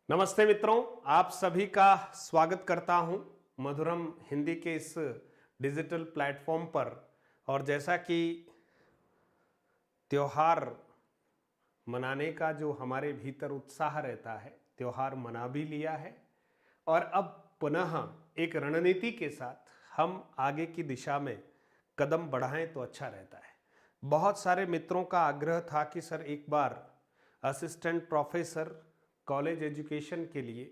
नमस्ते मित्रों, आप सभी का स्वागत करता हूं मधुरम हिंदी के इस डिजिटल प्लेटफॉर्म पर। और जैसा कि त्योहार मनाने का जो हमारे भीतर उत्साह रहता है, त्योहार मना भी लिया है और अब पुनः एक रणनीति के साथ हम आगे की दिशा में कदम बढ़ाएं तो अच्छा रहता है। बहुत सारे मित्रों का आग्रह था कि सर एक बार असिस्टेंट प्रोफेसर कॉलेज एजुकेशन के लिए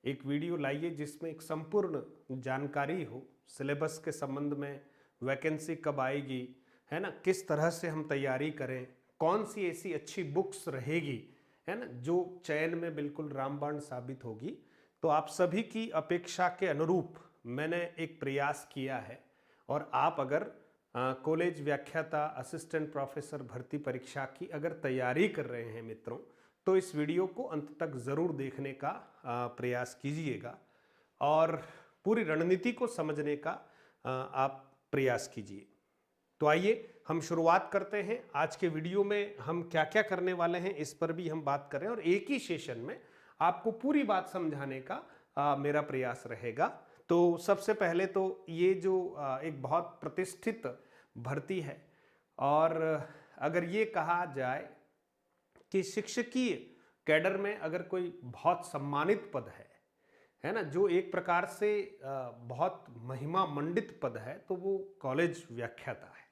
एक वीडियो लाइए जिसमें एक संपूर्ण जानकारी हो सिलेबस के संबंध में, वैकेंसी कब आएगी, है ना, किस तरह से हम तैयारी करें, कौन सी ऐसी अच्छी बुक्स रहेगी, है ना, जो चयन में बिल्कुल रामबाण साबित होगी। तो आप सभी की अपेक्षा के अनुरूप मैंने एक प्रयास किया है। और आप अगर कॉलेज व्याख्याता असिस्टेंट प्रोफेसर भर्ती परीक्षा की अगर तैयारी कर रहे हैं मित्रों, तो इस वीडियो को अंत तक ज़रूर देखने का प्रयास कीजिएगा और पूरी रणनीति को समझने का आप प्रयास कीजिए। तो आइए हम शुरुआत करते हैं। आज के वीडियो में हम क्या क्या करने वाले हैं इस पर भी हम बात करें और एक ही सेशन में आपको पूरी बात समझाने का मेरा प्रयास रहेगा। तो सबसे पहले तो ये जो एक बहुत प्रतिष्ठित भर्ती है और अगर ये कहा जाए कि शिक्षकीय कैडर में अगर कोई बहुत सम्मानित पद है ना, जो एक प्रकार से बहुत महिमा मंडित पद है, तो वो कॉलेज व्याख्याता है।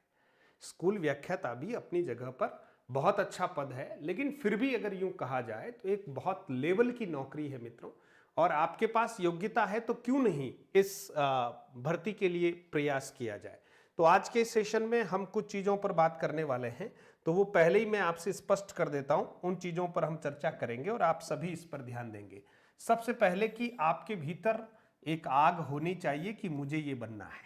स्कूल व्याख्याता भी अपनी जगह पर बहुत अच्छा पद है, लेकिन फिर भी अगर यूं कहा जाए तो एक बहुत लेवल की नौकरी है मित्रों। और आपके पास योग्यता है तो क्यों नहीं इस भर्ती के लिए प्रयास किया जाए। तो आज के सेशन में हम कुछ चीज़ों पर बात करने वाले हैं, तो वो पहले ही मैं आपसे स्पष्ट कर देता हूं, उन चीज़ों पर हम चर्चा करेंगे और आप सभी इस पर ध्यान देंगे। सबसे पहले कि आपके भीतर एक आग होनी चाहिए कि मुझे ये बनना है।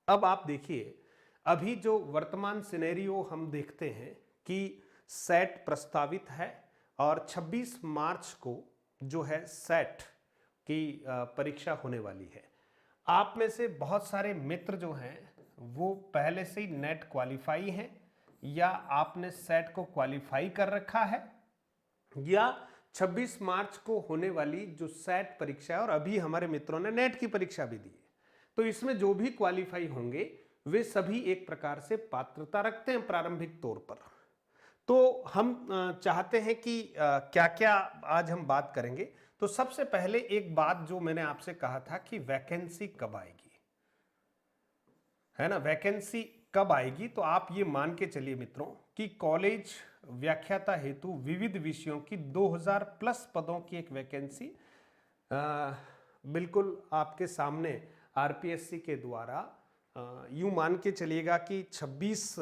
अब आप देखिए, अभी जो वर्तमान सिनेरियो हम देखते हैं कि सेट प्रस्तावित है और 26 मार्च को जो है सेट की परीक्षा होने वाली है। आप में से बहुत सारे मित्र जो हैं वो पहले से ही नेट क्वालिफाई हैं, या आपने सेट को क्वालिफाई कर रखा है, या 26 मार्च को होने वाली जो सेट परीक्षा है और अभी हमारे मित्रों ने नेट की परीक्षा भी दी है। तो इसमें जो भी क्वालिफाई होंगे वे सभी एक प्रकार से पात्रता रखते हैं प्रारंभिक तौर पर। तो हम चाहते हैं कि क्या क्या आज हम बात करेंगे। तो सबसे पहले एक बात जो मैंने आपसे कहा था कि वैकेंसी कब आएगी, है ना, वैकेंसी कब आएगी। तो आप ये मान के चलिए मित्रों कि कॉलेज व्याख्याता हेतु विविध विषयों की 2000 प्लस पदों की एक वैकेंसी बिल्कुल आपके सामने आरपीएससी के द्वारा यूं मान के चलिएगा कि 26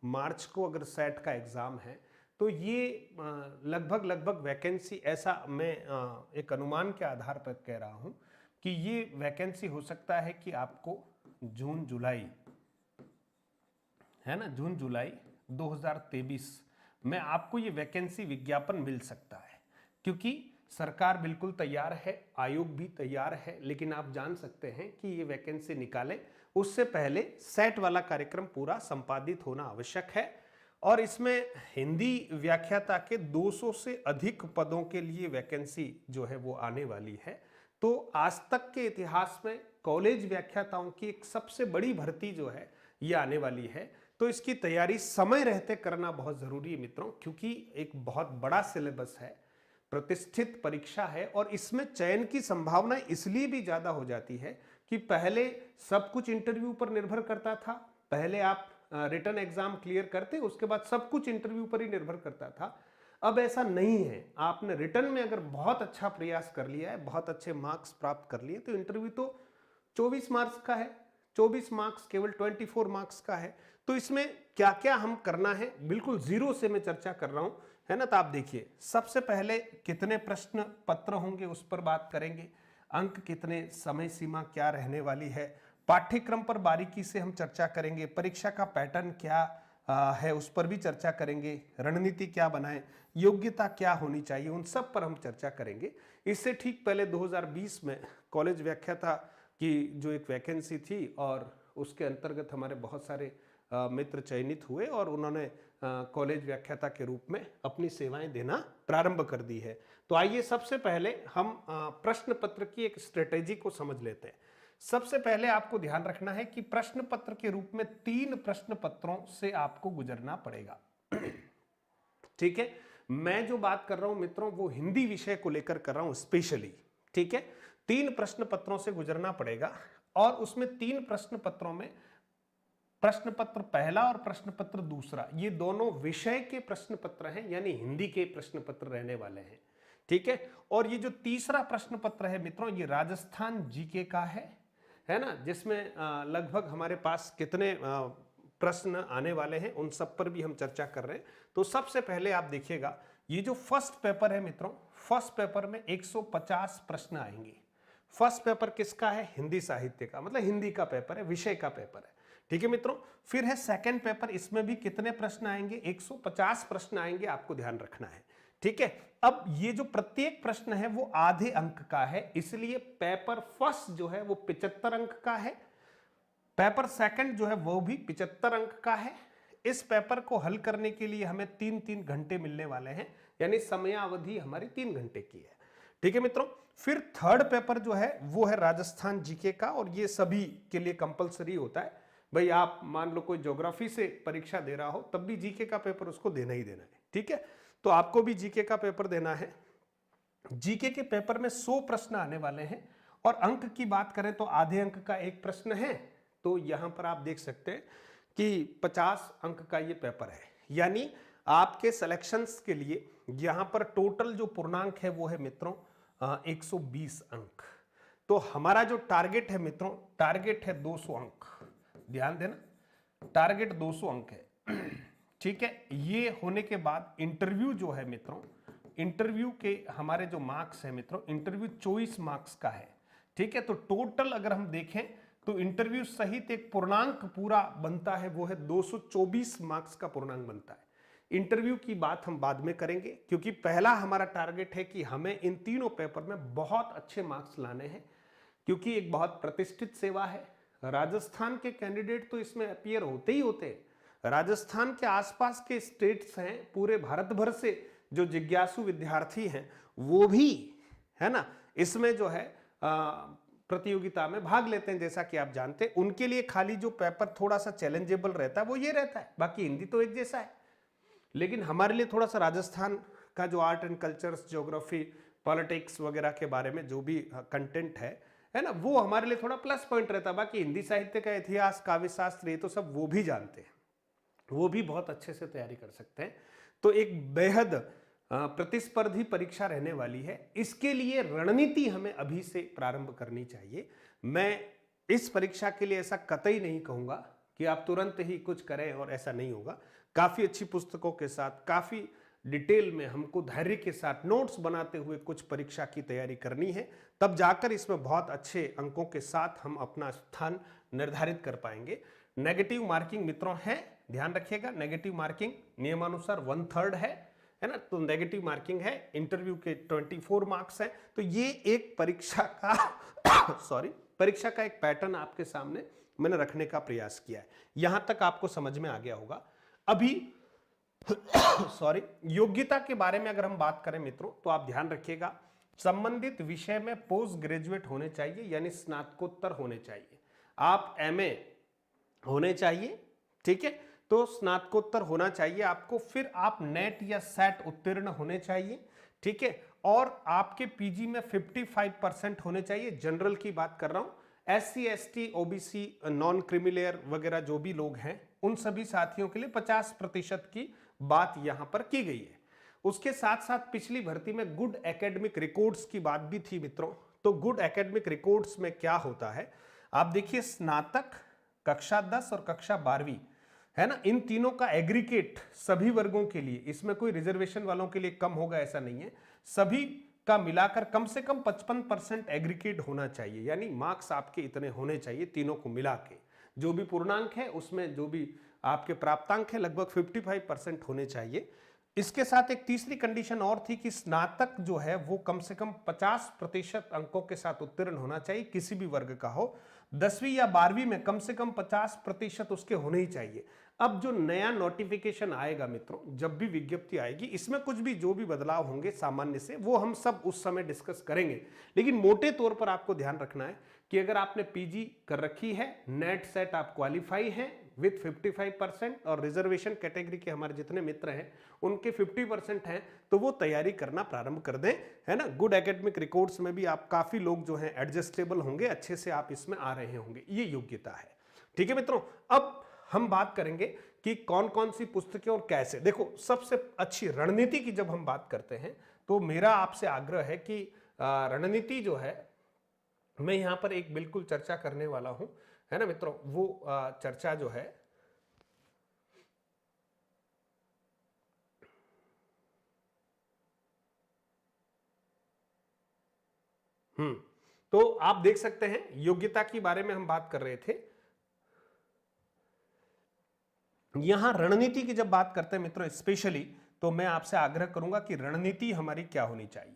मार्च को अगर सेट का एग्ज़ाम है तो ये लगभग वैकेंसी, ऐसा मैं एक अनुमान के आधार पर कह रहा हूं कि ये वैकेंसी हो सकता है कि आपको जून जुलाई, है ना, जून जुलाई 2023 में आपको ये वैकेंसी विज्ञापन मिल सकता है। क्योंकि सरकार बिल्कुल तैयार है, आयोग भी तैयार है, लेकिन आप जान सकते हैं कि ये वैकेंसी निकालें उससे पहले सेट वाला कार्यक्रम पूरा संपादित होना आवश्यक है। और इसमें हिंदी व्याख्याता के 200 से अधिक पदों के लिए वैकेंसी जो है वो आने वाली है। तो आज तक के इतिहास में कॉलेज व्याख्याताओं की एक सबसे बड़ी भर्ती जो है ये आने वाली है। तो इसकी तैयारी समय रहते करना बहुत जरूरी है मित्रों, क्योंकि एक बहुत बड़ा सिलेबस है, प्रतिष्ठित परीक्षा है और इसमें चयन की संभावना इसलिए भी ज्यादा हो जाती है कि पहले सब कुछ इंटरव्यू पर निर्भर करता था। पहले आप रिटन एग्जाम क्लियर करते, उसके बाद सब कुछ इंटरव्यू पर ही निर्भर करता था। अब ऐसा नहीं है। आपने रिटन में अगर बहुत अच्छा प्रयास कर लिया है, बहुत अच्छे मार्क्स प्राप्त कर लिए, तो इंटरव्यू तो 24 मार्क्स का है, 24 मार्क्स केवल 24 मार्क्स का है। तो इसमें क्या क्या हम करना है, बिल्कुल जीरो से मैं चर्चा कर रहा हूं, है ना। तो आप देखिए, सबसे पहले कितने प्रश्न पत्र होंगे उस पर बात करेंगे, अंक कितने, समय सीमा क्या रहने वाली है, पाठ्यक्रम पर बारीकी से हम चर्चा करेंगे, परीक्षा का पैटर्न क्या है उस पर भी चर्चा करेंगे, रणनीति क्या बनाएं, योग्यता क्या होनी चाहिए, उन सब पर हम चर्चा करेंगे। इससे ठीक पहले 2020 में कॉलेज व्याख्याता की जो एक वैकेंसी थी और उसके अंतर्गत हमारे बहुत सारे मित्र चयनित हुए और उन्होंने कॉलेज व्याख्याता के रूप में अपनी सेवाएं देना प्रारंभ कर दी है। तो आइए सबसे पहले हम प्रश्न पत्र की एक स्ट्रेटेजी को समझ लेते हैं। सबसे पहले आपको ध्यान रखना है कि प्रश्न पत्र के रूप में 3 प्रश्न पत्रों से आपको गुजरना पड़ेगा। ठीक है, मैं जो बात कर रहा हूं मित्रों वो हिंदी विषय को लेकर कर रहा हूं स्पेशली। ठीक है, 3 प्रश्न पत्रों से गुजरना पड़ेगा और उसमें 3 प्रश्न पत्रों में प्रश्न पत्र पहला और प्रश्न पत्र दूसरा ये दोनों विषय के प्रश्न पत्र हैं, यानी हिंदी के प्रश्न पत्र रहने वाले हैं। ठीक है, और ये जो तीसरा प्रश्न पत्र है मित्रों ये राजस्थान जीके का है ना, जिसमें लगभग हमारे पास कितने प्रश्न आने वाले हैं उन सब पर भी हम चर्चा कर रहे हैं। तो सबसे पहले आप देखिएगा ये जो फर्स्ट पेपर है मित्रों, फर्स्ट पेपर में 150 प्रश्न आएंगे। फर्स्ट पेपर किसका है? हिंदी साहित्य का, मतलब हिंदी का पेपर है, विषय का पेपर है। ठीक है मित्रों, फिर है सेकंड पेपर, इसमें भी कितने प्रश्न आएंगे? 150 प्रश्न आएंगे, आपको ध्यान रखना है। ठीक है, अब ये जो प्रत्येक प्रश्न है वो आधे अंक का है, इसलिए पेपर फर्स्ट जो है वो 75 अंक का है, पेपर सेकंड जो है वो भी 75 अंक का है। इस पेपर को हल करने के लिए हमें 3-3 घंटे मिलने वाले हैं, यानी समयावधि हमारी 3 घंटे की है। ठीक है मित्रों, फिर थर्ड पेपर जो है वो है राजस्थान जीके का, और ये सभी के लिए कंपलसरी होता है। भाई आप मान लो कोई ज्योग्राफी से परीक्षा दे रहा हो तब भी जीके का पेपर उसको देना ही देना है। ठीक है, तो आपको भी जीके का पेपर देना है। जीके के पेपर में 100 प्रश्न आने वाले हैं, और अंक की बात करें तो आधे अंक का एक प्रश्न है। तो यहां पर आप देख सकते हैं कि 50 अंक का ये पेपर है, यानी आपके सिलेक्शंस के लिए यहां पर टोटल जो पूर्णांक है वो है मित्रों 120 अंक। तो हमारा जो टारगेट है मित्रों, टारगेट है 200 अंक, ध्यान देना, टारगेट 200 अंक है। ठीक है, ये होने के बाद इंटरव्यू जो है मित्रों, इंटरव्यू के हमारे जो मार्क्स है मित्रों, इंटरव्यू 24 मार्क्स का है। ठीक है, तो टोटल अगर हम देखें तो इंटरव्यू सहित एक पूर्णांक पूरा बनता है, वो है 224 मार्क्स का पूर्णांक बनता है। इंटरव्यू की बात हम बाद में करेंगे, क्योंकि पहला हमारा टारगेट है कि हमें इन तीनों पेपर में बहुत अच्छे मार्क्स लाने हैं, क्योंकि एक बहुत प्रतिष्ठित सेवा है। राजस्थान के कैंडिडेट तो इसमें अपीयर होते ही होते हैं। राजस्थान के आसपास के स्टेट्स हैं, पूरे भारत भर से जो जिज्ञासु विद्यार्थी हैं वो भी है ना इसमें जो है प्रतियोगिता में भाग लेते हैं। जैसा कि आप जानते हैं, उनके लिए खाली जो पेपर थोड़ा सा चैलेंजेबल रहता है वो ये रहता है, बाकी हिंदी तो एक जैसा है। लेकिन हमारे लिए थोड़ा सा राजस्थान का जो art and cultures, geography, politics वगैरह के बारे में जो भी कंटेंट है ना, वो हमारे लिए थोड़ा प्लस पॉइंट रहता है। बाकी हिंदी साहित्य का इतिहास, काव्य शास्त्र, ये तो सब वो भी जानते हैं, वो भी बहुत अच्छे से तैयारी कर सकते हैं। तो एक बेहद प्रतिस्पर्धी परीक्षा रहने वाली है। इसके लिए रणनीति हमें अभी से प्रारंभ करनी चाहिए। मैं इस परीक्षा के लिए ऐसा कतई नहीं कहूंगा कि आप तुरंत ही कुछ करें, और ऐसा नहीं होगा। काफी अच्छी पुस्तकों के साथ, काफी डिटेल में हमको धैर्य के साथ नोट्स बनाते हुए कुछ परीक्षा की तैयारी करनी है, तब जाकर इसमें बहुत अच्छे अंकों के साथ हम अपना स्थान निर्धारित कर पाएंगे। नेगेटिव मार्किंग मित्रों है, ध्यान रखिएगा, नेगेटिव मार्किंग नियमानुसार 1/3 है ना, तो नेगेटिव मार्किंग है। इंटरव्यू के 24 मार्क्स हैं। तो ये एक परीक्षा का परीक्षा का एक पैटर्न आपके सामने मैंने रखने का प्रयास किया है। यहां तक आपको समझ में आ गया होगा। अभी योग्यता के बारे में अगर हम बात करें मित्रों, तो आप ध्यान रखिएगा, संबंधित विषय में पोस्ट ग्रेजुएट होने चाहिए, यानी स्नातकोत्तर होने चाहिए। आप एमए होने चाहिए, ठीक है, तो स्नातकोत्तर होना चाहिए आपको। फिर आप नेट या सेट उत्तीर्ण होने चाहिए, ठीक है, और आपके पीजी में 55% होने चाहिए। जनरल की बात कर रहा हूं, SC ST OBC non creamy layer वगैरह जो भी लोग हैं उन सभी साथियों के लिए 50% की बात यहां पर की गई है। उसके साथ साथ पिछली भर्ती में गुड एकेडमिक रिकॉर्ड्स की बात भी थी मित्रों। तो गुड एकेडमिक रिकॉर्ड्स में क्या होता है, आप देखिए, स्नातक, कक्षा 10 और कक्षा 12 है ना, इन तीनों का एग्रीगेट सभी वर्गों के लिए, इसमें कोई रिजर्वेशन वालों के लिए कम होगा ऐसा नहीं है, सभी का मिलाकर कम से कम 55% एग्रीगेट होना चाहिए, यानी मार्क्स आपके इतने होने चाहिए तीनों को मिला के। जो भी पूर्णांक है उसमें जो भी आपके प्राप्तांक है लगभग 55% होने चाहिए। इसके साथ एक तीसरी कंडीशन और थी कि स्नातक जो है वो कम से कम 50% अंकों के साथ उत्तीर्ण होना चाहिए, किसी भी वर्ग का हो। 10वीं या 12वीं में कम से कम 50% उसके होने ही चाहिए। अब जो नया नोटिफिकेशन आएगा मित्रों, जब भी विज्ञप्ति आएगी, इसमें कुछ भी जो भी बदलाव होंगे सामान्य से, वो हम सब उस समय डिस्कस करेंगे। लेकिन मोटे तौर पर आपको ध्यान रखना है कि अगर आपने पीजी कर रखी है, नेट सेट आप क्वालिफाई हैं विथ 55% और रिजर्वेशन कैटेगरी के हमारे जितने मित्र हैं उनके 50% हैं, तो वो तैयारी करना प्रारंभ कर दें, है ना। गुड एकेडमिक रिकॉर्ड्स में भी आप काफी लोग जो हैं एडजस्टेबल होंगे, अच्छे से आप इसमें आ रहे होंगे, ये योग्यता है। ठीक है मित्रों, अब हम बात करेंगे कि कौन कौन सी पुस्तकें और कैसे। देखो, सबसे अच्छी रणनीति की जब हम बात करते हैं तो मेरा आपसे आग्रह है कि रणनीति जो है, मैं यहां पर एक बिल्कुल चर्चा करने वाला हूं, है ना मित्रों। वो चर्चा जो है तो आप देख सकते हैं, योग्यता के बारे में हम बात कर रहे थे। यहां रणनीति की जब बात करते हैं मित्रों स्पेशली, तो मैं आपसे आग्रह करूंगा कि रणनीति हमारी क्या होनी चाहिए,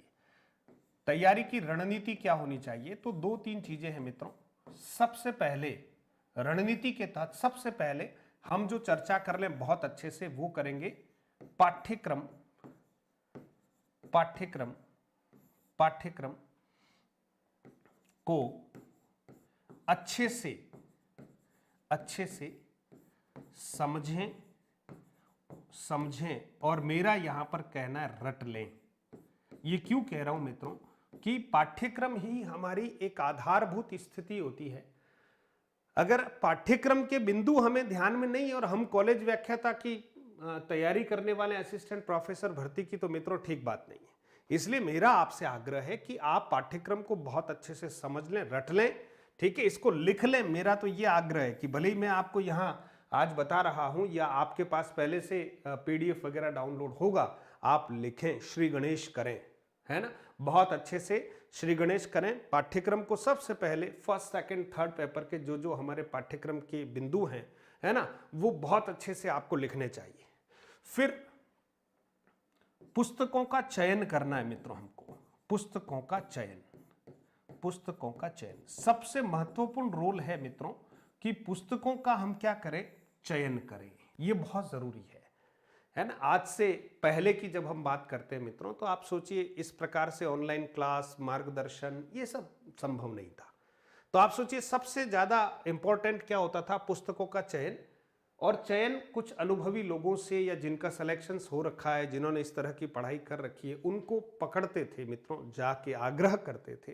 तैयारी की रणनीति क्या होनी चाहिए। तो 2-3 चीजें हैं मित्रों। सबसे पहले रणनीति के तहत सबसे पहले हम जो चर्चा कर लें बहुत अच्छे से, वो करेंगे पाठ्यक्रम पाठ्यक्रम पाठ्यक्रम को अच्छे से समझें और मेरा यहां पर कहना है रट लें। ये क्यों कह रहा हूं मित्रों कि पाठ्यक्रम ही हमारी एक आधारभूत स्थिति होती है। अगर पाठ्यक्रम के बिंदु हमें ध्यान में नहीं और हम कॉलेज व्याख्याता की तैयारी करने वाले असिस्टेंट प्रोफेसर भर्ती की, तो मित्रों ठीक बात नहीं है। इसलिए मेरा आपसे आग्रह है कि आप पाठ्यक्रम को बहुत अच्छे से समझ लें, रट लें, ठीक है, इसको लिख लें। मेरा तो ये आग्रह है कि भले ही मैं आपको यहां आज बता रहा हूं या आपके पास पहले से पीडीएफ वगैरह डाउनलोड होगा, आप लिखें, श्री गणेश करें, है ना, बहुत अच्छे से श्री गणेश करें। पाठ्यक्रम को सबसे पहले फर्स्ट सेकंड थर्ड पेपर के जो जो हमारे पाठ्यक्रम के बिंदु हैं, है ना, वो बहुत अच्छे से आपको लिखने चाहिए। फिर पुस्तकों का चयन करना है मित्रों हमको। पुस्तकों का चयन सबसे महत्वपूर्ण रोल है मित्रों कि पुस्तकों का हम क्या करें, चयन करें। ये बहुत जरूरी है ना। आज से पहले की जब हम बात करते हैं मित्रों, तो आप सोचिए इस प्रकार से ऑनलाइन क्लास, मार्गदर्शन, ये सब संभव नहीं था। तो आप सोचिए सबसे ज्यादा इंपॉर्टेंट क्या होता था, पुस्तकों का चयन। और चयन कुछ अनुभवी लोगों से या जिनका सिलेक्शंस हो रखा है, जिन्होंने इस तरह की पढ़ाई कर रखी है, उनको पकड़ते थे मित्रों, जाके आग्रह करते थे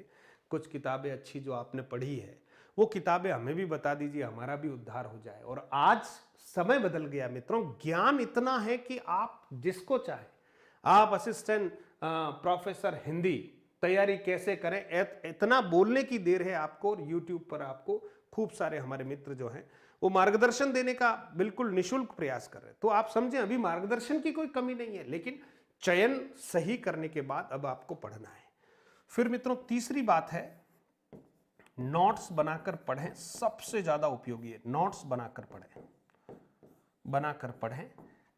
कुछ किताबें अच्छी जो आपने पढ़ी है वो किताबें हमें भी बता दीजिए, हमारा भी उद्धार हो जाए। और आज समय बदल गया मित्रों, ज्ञान इतना है कि आप जिसको चाहे, आप असिस्टेंट प्रोफेसर हिंदी तैयारी कैसे करें, इतना बोलने की देर है आपको। और यूट्यूब पर आपको खूब सारे हमारे मित्र जो हैं वो मार्गदर्शन देने का बिल्कुल निशुल्क प्रयास कर रहे हैं। तो आप समझें, अभी मार्गदर्शन की कोई कमी नहीं है, लेकिन चयन सही करने के बाद अब आपको पढ़ना है। फिर मित्रों तीसरी बात है, नोट्स बनाकर पढ़ें। सबसे ज्यादा उपयोगी है, नोट्स बनाकर पढ़ें,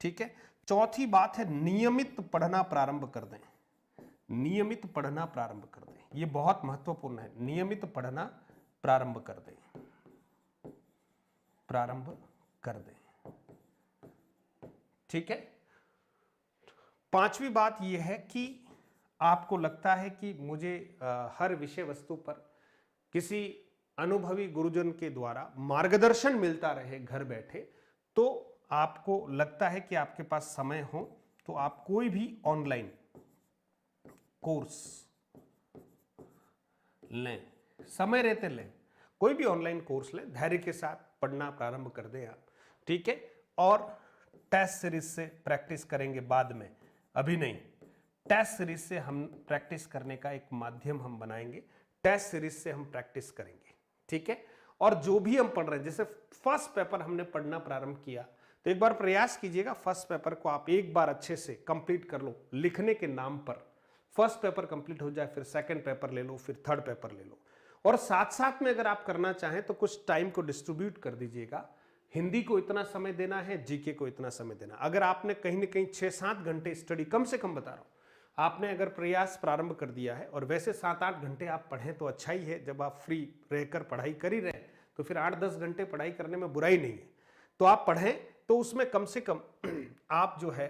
ठीक है। चौथी बात है, नियमित पढ़ना प्रारंभ कर दें। ये बहुत महत्वपूर्ण है, नियमित पढ़ना प्रारंभ कर दें, ठीक है। पांचवी बात यह है कि आपको लगता है कि मुझे हर विषय वस्तु पर किसी अनुभवी गुरुजन के द्वारा मार्गदर्शन मिलता रहे घर बैठे, तो आपको लगता है कि आपके पास समय हो, तो आप कोई भी ऑनलाइन कोर्स लें, समय रहते लें, कोई भी ऑनलाइन कोर्स लें, धैर्य के साथ पढ़ना प्रारंभ कर दें आप, ठीक है। और टेस्ट सीरीज से प्रैक्टिस करेंगे बाद में, अभी नहीं। टेस्ट सीरीज से हम प्रैक्टिस करने का एक माध्यम हम बनाएंगे, टेस्ट सीरीज से हम प्रैक्टिस करेंगे, ठीक है। और जो भी हम पढ़ रहे हैं, जैसे फर्स्ट पेपर हमने पढ़ना प्रारंभ किया, तो एक बार प्रयास कीजिएगा फर्स्ट पेपर को आप एक बार अच्छे से कंप्लीट कर लो। लिखने के नाम पर फर्स्ट पेपर कंप्लीट हो जाए, फिर सेकंड पेपर ले लो, फिर थर्ड पेपर ले लो। और साथ साथ में अगर आप करना चाहें तो कुछ टाइम को डिस्ट्रीब्यूट कर दीजिएगा। हिंदी को इतना समय देना है, जीके को इतना समय देना। अगर आपने कहीं ना कहीं 6-7 घंटे स्टडी, कम से कम बता रहा हूं, आपने अगर प्रयास प्रारंभ कर दिया है, और वैसे 7-8 घंटे आप पढ़ें तो अच्छा ही है। जब आप फ्री रहकर पढ़ाई कर ही रहे तो फिर 8-10 घंटे पढ़ाई करने में बुराई नहीं है। तो आप पढ़ें तो उसमें कम से कम आप जो है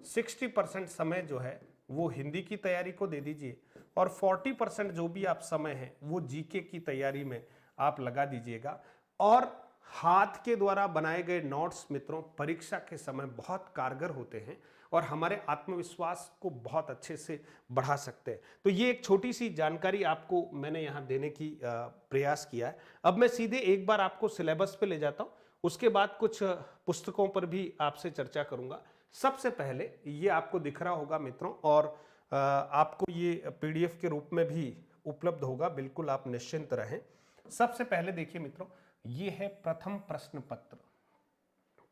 60% समय जो है वो हिंदी की तैयारी को दे दीजिए और 40% जो भी आप समय है वो जीके की तैयारी में आप लगा दीजिएगा। और हाथ के द्वारा बनाए गए नोट्स मित्रों परीक्षा के समय बहुत कारगर होते हैं और हमारे आत्मविश्वास को बहुत अच्छे से बढ़ा सकते हैं। तो ये एक छोटी सी जानकारी आपको मैंने यहाँ देने की प्रयास किया है। अब मैं सीधे एक बार आपको सिलेबस पे ले जाता हूँ, उसके बाद कुछ पुस्तकों पर भी आपसे चर्चा करूंगा। सबसे पहले ये आपको दिख रहा होगा मित्रों, और आपको ये पीडीएफ के रूप में भी उपलब्ध होगा, बिल्कुल आप निश्चिंत रहें। सबसे पहले देखिए मित्रों, ये है प्रथम प्रश्न पत्र।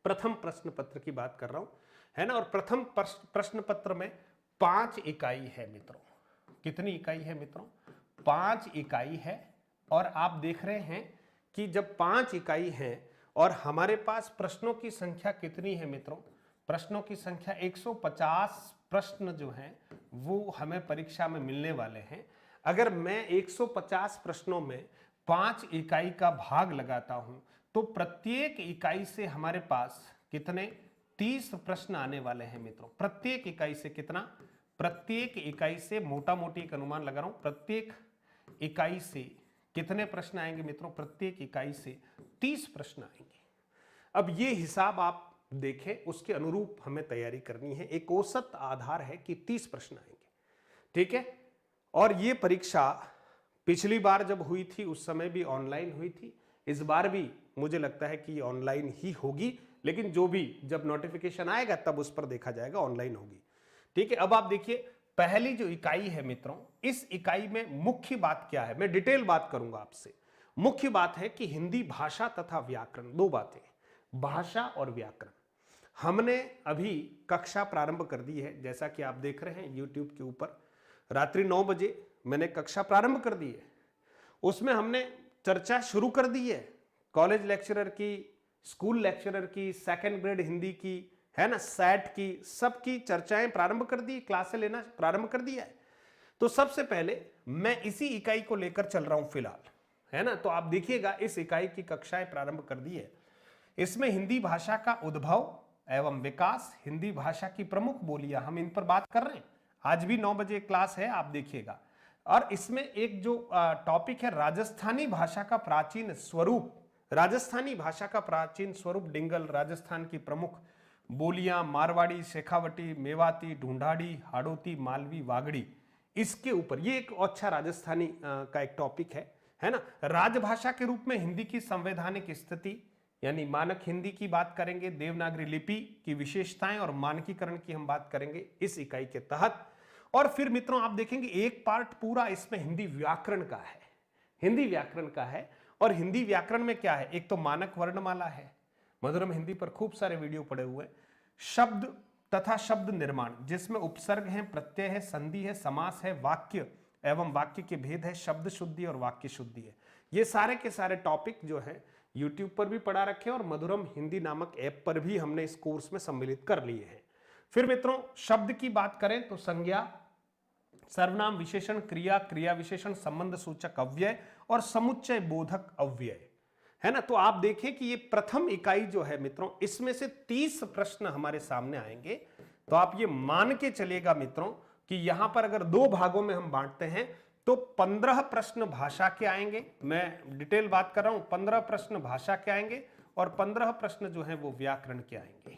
प्रथम प्रश्न पत्र की बात कर रहा हूं, है ना। और प्रथम प्रश्न पत्र में 5 इकाई है मित्रों। कितनी इकाई है मित्रों? 5 इकाई है। और आप देख रहे हैं कि जब 5 इकाई है और हमारे पास प्रश्नों की संख्या कितनी है मित्रों? प्रश्नों की संख्या 150 प्रश्न जो हैं वो हमें परीक्षा में मिलने वाले हैं। अगर मैं 150 प्रश्नों में 5 इकाई का भाग लगाता हूं तो प्रत्येक इकाई से हमारे पास कितने 30 प्रश्न आने वाले हैं मित्रों। प्रत्येक इकाई से कितना? प्रत्येक इकाई से मोटा मोटी एक अनुमान लगा रहा हूं, प्रत्येक इकाई से कितने प्रश्न आएंगे मित्रों? प्रत्येक इकाई से 30 प्रश्न आएंगे। अब ये हिसाब आप देखें, उसके अनुरूप हमें तैयारी करनी है। एक औसत आधार है कि 30 प्रश्न आएंगे, ठीक है। और ये परीक्षा पिछली बार जब हुई थी उस समय भी ऑनलाइन हुई थी, इस बार भी मुझे लगता है कि ऑनलाइन ही होगी, लेकिन जो भी जब नोटिफिकेशन आएगा तब उस पर देखा जाएगा, ऑनलाइन होगी, ठीक है। अब आप देखिए पहली जो इकाई है मित्रों, इस इकाई में मुख्य बात क्या है, मैं डिटेल बात करूंगा आपसे। मुख्य बात है कि हिंदी भाषा तथा व्याकरण, दो बातें, भाषा और व्याकरण। हमने अभी कक्षा प्रारंभ कर दी है, जैसा कि आप देख रहे हैं YouTube के ऊपर। रात्रि 9 बजे मैंने कक्षा प्रारंभ कर दी है, उसमें हमने चर्चा शुरू कर दी है कॉलेज लेक्चरर की, स्कूल लेक्चरर की, सेकंड ग्रेड हिंदी की, है ना, सेट की, सबकी चर्चाएं प्रारंभ कर दी, क्लासें लेना प्रारंभ कर दिया है। तो सबसे पहले मैं इसी इकाई को लेकर चल रहा हूं फिलहाल, है ना। तो आप देखिएगा इस इकाई की कक्षाएं प्रारंभ कर दी है। इसमें हिंदी भाषा का उद्भव एवं विकास, हिंदी भाषा की प्रमुख बोलियां, हम इन पर बात कर रहे हैं। आज भी 9 बजे क्लास है, आप देखिएगा। और इसमें एक जो टॉपिक है राजस्थानी भाषा का प्राचीन स्वरूप, राजस्थानी भाषा का प्राचीन स्वरूप डिंगल, राजस्थान की प्रमुख बोलियां, मारवाड़ी, शेखावटी, मेवाती, ढूंढाड़ी, हाड़ौती, मालवी, वागड़ी, इसके ऊपर ये एक अच्छा राजस्थानी का एक टॉपिक है ना। राजभाषा के रूप में हिंदी की संवैधानिक स्थिति यानी मानक हिंदी की बात करेंगे, देवनागरी लिपि की विशेषताएं और मानकीकरण की हम बात करेंगे इस इकाई के तहत। और फिर मित्रों आप देखेंगे एक पार्ट पूरा इसमें हिंदी व्याकरण का है, हिंदी व्याकरण का है। और हिंदी व्याकरण में क्या है, एक तो मानक वर्णमाला है, मधुरम हिंदी पर खूब सारे वीडियो पड़े हुए हैं, शब्द तथा शब्द निर्माण जिसमें उपसर्ग है, प्रत्यय है, संधि है, समास है, वाक्य एवं वाक्य के भेद है, शब्द शुद्धि और वाक्य शुद्धि है। ये सारे के सारे टॉपिक जो है YouTube पर भी पढ़ा रखे और मधुरम हिंदी नामक ऐप पर भी हमने इस कोर्स में सम्मिलित कर लिए हैं। फिर मित्रों शब्द की बात करें तो संज्ञा, सर्वनाम, विशेषण, क्रिया, क्रिया विशेषण, संबंध सूचक अव्यय और समुच्चय बोधक अव्यय, है ना। तो आप देखें कि ये प्रथम इकाई जो है मित्रों, इसमें से 30 प्रश्न हमारे सामने आएंगे। तो आप ये मान के चलिएगा मित्रों कि यहां पर अगर 2 भागों में हम बांटते हैं तो 15 प्रश्न भाषा के आएंगे, मैं डिटेल बात कर रहा हूं, 15 प्रश्न भाषा के आएंगे और 15 प्रश्न जो है वो व्याकरण के आएंगे,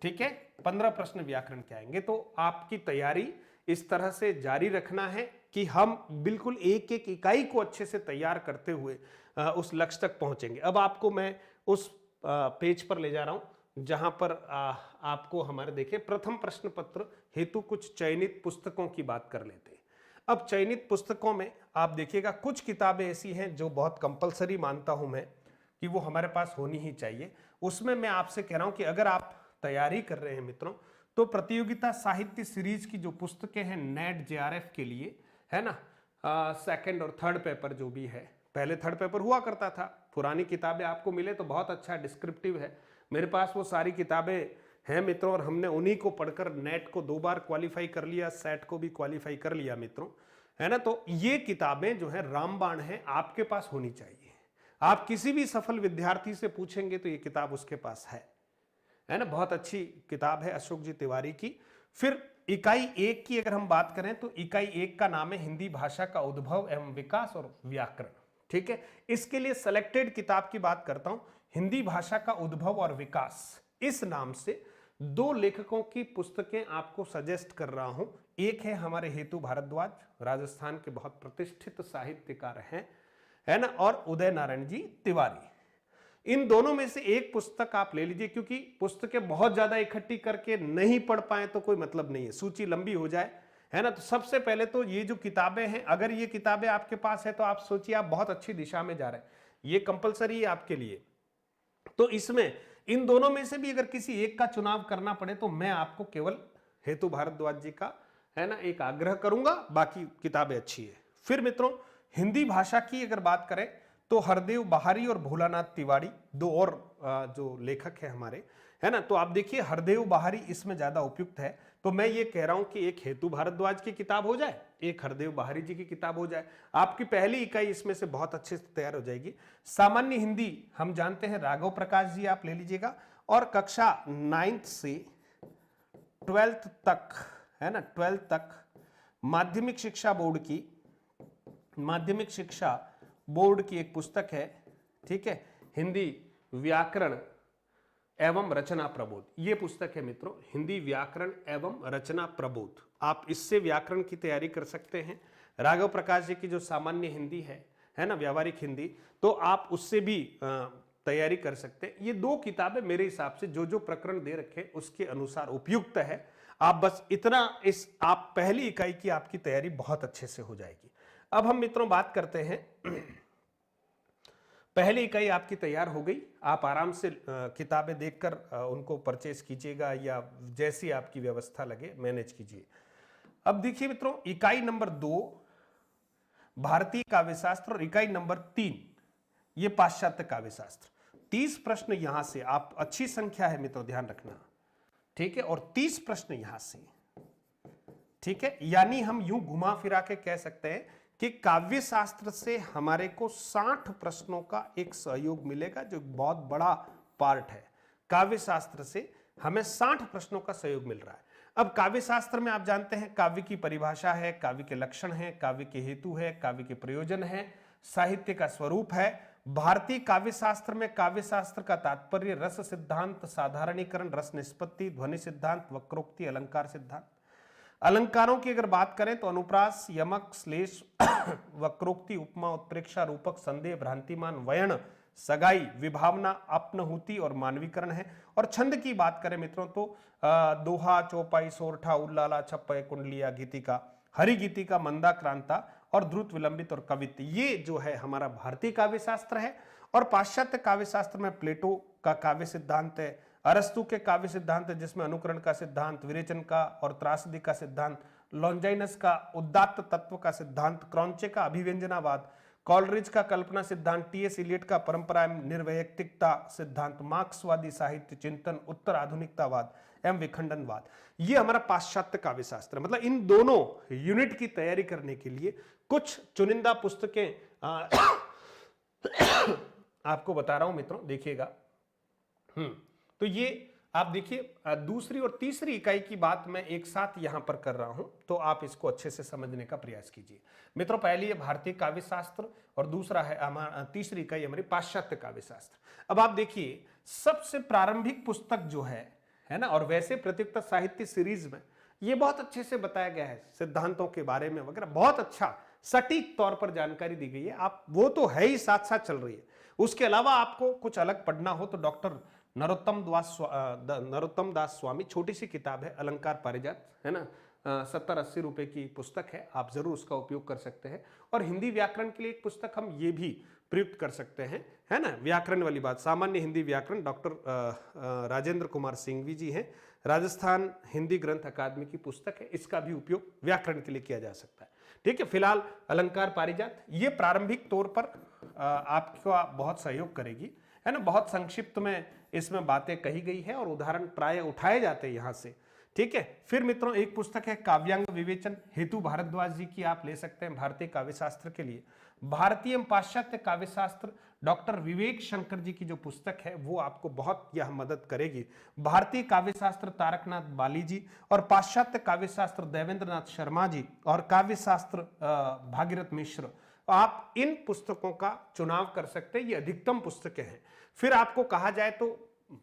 ठीक है। 15 प्रश्न व्याकरण के आएंगे। तो आपकी तैयारी इस तरह से जारी रखना है कि हम बिल्कुल एक एक इकाई को अच्छे से तैयार करते हुए उस लक्ष्य तक पहुंचेंगे। अब आपको मैं उस पेज पर ले जा रहा हूं जहां पर आपको हमारे देखिए प्रथम प्रश्न पत्र हेतु कुछ चयनित पुस्तकों की बात कर लेते हैं। अब चयनित पुस्तकों में आप देखिएगा कुछ किताबें ऐसी हैं जो बहुत कंपलसरी मानता हूं मैं कि वो हमारे पास होनी ही चाहिए। उसमें मैं आपसे कह रहा हूं कि अगर आप तैयारी कर रहे हैं मित्रों तो प्रतियोगिता साहित्य सीरीज की जो पुस्तकें हैं नेट जेआरएफ के लिए, है ना, सेकंड और थर्ड पेपर जो भी है, पहले थर्ड पेपर हुआ करता था, पुरानी किताबें आपको मिले तो बहुत अच्छा डिस्क्रिप्टिव है। मेरे पास वो सारी किताबें हैं मित्रों और हमने उन्हीं को पढ़कर नेट को 2 बार क्वालिफाई कर लिया, सेट को भी क्वालिफाई कर लिया मित्रों, है ना। तो ये किताबें जो है रामबाण है, आपके पास होनी चाहिए। आप किसी भी सफल विद्यार्थी से पूछेंगे तो ये किताब उसके पास है ना। बहुत अच्छी किताब है अशोक जी तिवारी की। फिर इकाई 1 की अगर हम बात करें तो इकाई 1 का नाम है हिंदी भाषा का उद्भव एवं विकास और व्याकरण। ठीक है, इसके लिए सेलेक्टेड किताब की बात करता हूं, हिंदी भाषा का उद्भव और विकास, इस नाम से 2 लेखकों की पुस्तकें आपको सजेस्ट कर रहा हूं। एक है हमारे हेतु भारद्वाज, राजस्थान के बहुत प्रतिष्ठित साहित्यकार हैं, है ना, और उदय नारायण जी तिवारी। इन दोनों में से एक पुस्तक आप ले लीजिए, क्योंकि पुस्तकें बहुत ज्यादा इकट्ठी करके नहीं पढ़ पाए तो कोई मतलब नहीं है, सूची लंबी हो जाए, है ना। तो सबसे पहले तो ये जो किताबें हैं, अगर ये किताबें आपके पास है तो आप सोचिए आप बहुत अच्छी दिशा में जा रहे हैं, ये कंपलसरी है आपके लिए। तो इसमें इन दोनों में से भी अगर किसी एक का चुनाव करना पड़े तो मैं आपको केवल हेतु भारद्वाज जी का, है ना, एक आग्रह करूंगा, बाकी किताबें अच्छी है। फिर मित्रों, हिंदी भाषा की अगर बात करें तो हरदेव बहारी और भोलानाथ तिवारी 2 और जो लेखक है हमारे, है ना। तो आप देखिए हरदेव बहारी इसमें ज्यादा उपयुक्त है, तो मैं ये कह रहा हूं कि एक हेतु भारद्वाज की किताब हो जाए, एक हरदेव बहारी जी की किताब हो जाए, आपकी पहली इकाई इसमें से बहुत अच्छे से तैयार हो जाएगी। सामान्य हिंदी हम जानते हैं राघव प्रकाश जी आप ले लीजिएगा, और कक्षा 9th से 12th तक, है ना, 12th तक माध्यमिक शिक्षा बोर्ड की एक पुस्तक है, ठीक है, हिंदी व्याकरण एवं रचना प्रबोध, ये पुस्तक है मित्रों, हिंदी व्याकरण एवं रचना प्रबोध। आप इससे व्याकरण की तैयारी कर सकते हैं। राघव प्रकाश जी की जो सामान्य हिंदी है ना, व्यावहारिक हिंदी, तो आप उससे भी तैयारी कर सकते हैं। ये 2 किताबें मेरे हिसाब से जो जो प्रकरण दे रखे उसके अनुसार उपयुक्त है। आप बस इतना आप पहली इकाई की आपकी तैयारी बहुत अच्छे से हो जाएगी। अब हम मित्रों बात करते हैं, पहली इकाई आपकी तैयार हो गई, आप आराम से किताबें देखकर उनको परचेज कीजिएगा या जैसी आपकी व्यवस्था लगे मैनेज कीजिए। अब देखिए मित्रों, इकाई नंबर 2 भारतीय काव्यशास्त्र और इकाई नंबर 3 ये पाश्चात्य काव्यशास्त्र। 30 प्रश्न यहां से, आप अच्छी संख्या है मित्रों, ध्यान रखना, ठीक है, और 30 प्रश्न यहां से, ठीक है, यानी हम यूं घुमा फिरा के कह सकते हैं कि काव्य शास्त्र से हमारे को 60 प्रश्नों का एक सहयोग मिलेगा, जो बहुत बड़ा पार्ट है। काव्य शास्त्र से हमें 60 प्रश्नों का सहयोग मिल रहा है। अब काव्य शास्त्र में आप जानते हैं काव्य की परिभाषा है, काव्य के लक्षण है, काव्य के हेतु है, काव्य के प्रयोजन है, साहित्य का स्वरूप है। भारतीय काव्य शास्त्र में काव्य शास्त्र का तात्पर्य रस सिद्धांत, साधारणीकरण, रस निष्पत्ति, ध्वनि सिद्धांत, वक्रोक्ति, अलंकार सिद्धांत। अलंकारों की अगर बात करें तो अनुप्रास, यमक, श्लेष, वक्रोक्ति, उपमा, उत्प्रेक्षा, रूपक, संदेह, भ्रांतिमान, वयन, सगाई, विभावना, अपनहुति और मानवीकरण है। और छंद की बात करें मित्रों तो दोहा, चौपाई, सोरठा, उल्लाला, छप्पय, कुंडलिया, गीतिका, हरि गीतिका, मंदा, क्रांता और द्रुत, विलंबित और कवित्त, ये जो है हमारा भारतीय काव्य शास्त्र है। और पाश्चात्य काव्य शास्त्र में प्लेटो का काव्य सिद्धांत है, अरस्तु के काव्य सिद्धांत है जिसमें अनुकरण का सिद्धांत, विरेचन का और त्रासदी का सिद्धांत, लॉन्जाइनस का उदात्त तत्व का सिद्धांत, क्रॉन्चे का अभिव्यंजनावाद, कॉलरिज का कल्पना सिद्धांत, टी.एस. इलियट का परंपरा एवं निर्वैयक्तिकता सिद्धांत, मार्क्सवादी साहित्य चिंतन, उत्तर आधुनिकतावाद एवं विखंडनवाद, ये हमारा पाश्चात्य काव्य शास्त्र। मतलब इन दोनों यूनिट की तैयारी करने के लिए कुछ चुनिंदा पुस्तकें आपको बता रहा हूं मित्रों, देखिएगा। तो ये आप देखिए दूसरी और तीसरी इकाई की बात मैं एक साथ यहां पर कर रहा हूं, तो आप इसको अच्छे से समझने का प्रयास कीजिए मित्रों। पहली है भारतीय काव्य शास्त्र और दूसरा है हमारा, तीसरी इकाई हमारी पाश्चात्य काव्य शास्त्र। अब आप देखिए सबसे प्रारंभिक पुस्तक जो है ना, और वैसे प्रतियोगिता साहित्य सीरीज में ये बहुत अच्छे से बताया गया है, सिद्धांतों के बारे में वगैरह बहुत अच्छा सटीक तौर पर जानकारी दी गई है। आप वो तो है ही, साथ साथ चल रही है। उसके अलावा आपको कुछ अलग पढ़ना हो तो डॉक्टर नरोत्तम दास स्वामी, छोटी सी किताब है, अलंकार पारिजात, है ना, 70-80 रुपए की पुस्तक है, आप जरूर उसका उपयोग कर सकते हैं। और हिंदी व्याकरण के लिए एक पुस्तक हम ये भी प्रयुक्त कर सकते हैं, है ना, व्याकरण वाली बात, सामान्य हिंदी व्याकरण, डॉक्टर राजेंद्र कुमार सिंघवी जी हैं, राजस्थान हिंदी ग्रंथ अकादमी की पुस्तक है, इसका भी उपयोग व्याकरण के लिए किया जा सकता है। ठीक है, फिलहाल अलंकार पारिजात ये प्रारंभिक तौर पर आपका बहुत सहयोग करेगी, है ना। बहुत संक्षिप्त में इसमें बातें कही गई है और उदाहरण प्राय उठाए जाते हैं यहां से। ठीक है, फिर मित्रों एक पुस्तक है काव्यांग विवेचन, हेतु भारद्वाज जी की, आप ले सकते हैं भारतीय काव्य शास्त्र के लिए। भारतीय एवं पाश्चात्य काव्य शास्त्र डॉक्टर विवेक शंकर जी की जो पुस्तक है वो आपको बहुत यह मदद करेगी। भारतीय काव्य शास्त्र तारकनाथ बाली जी, और पाश्चात्य काव्य शास्त्र देवेंद्र नाथ शर्मा जी, और काव्य शास्त्र भागीरथ मिश्र। आप इन पुस्तकों का चुनाव कर सकते हैं, ये अधिकतम पुस्तकें हैं। फिर आपको कहा जाए तो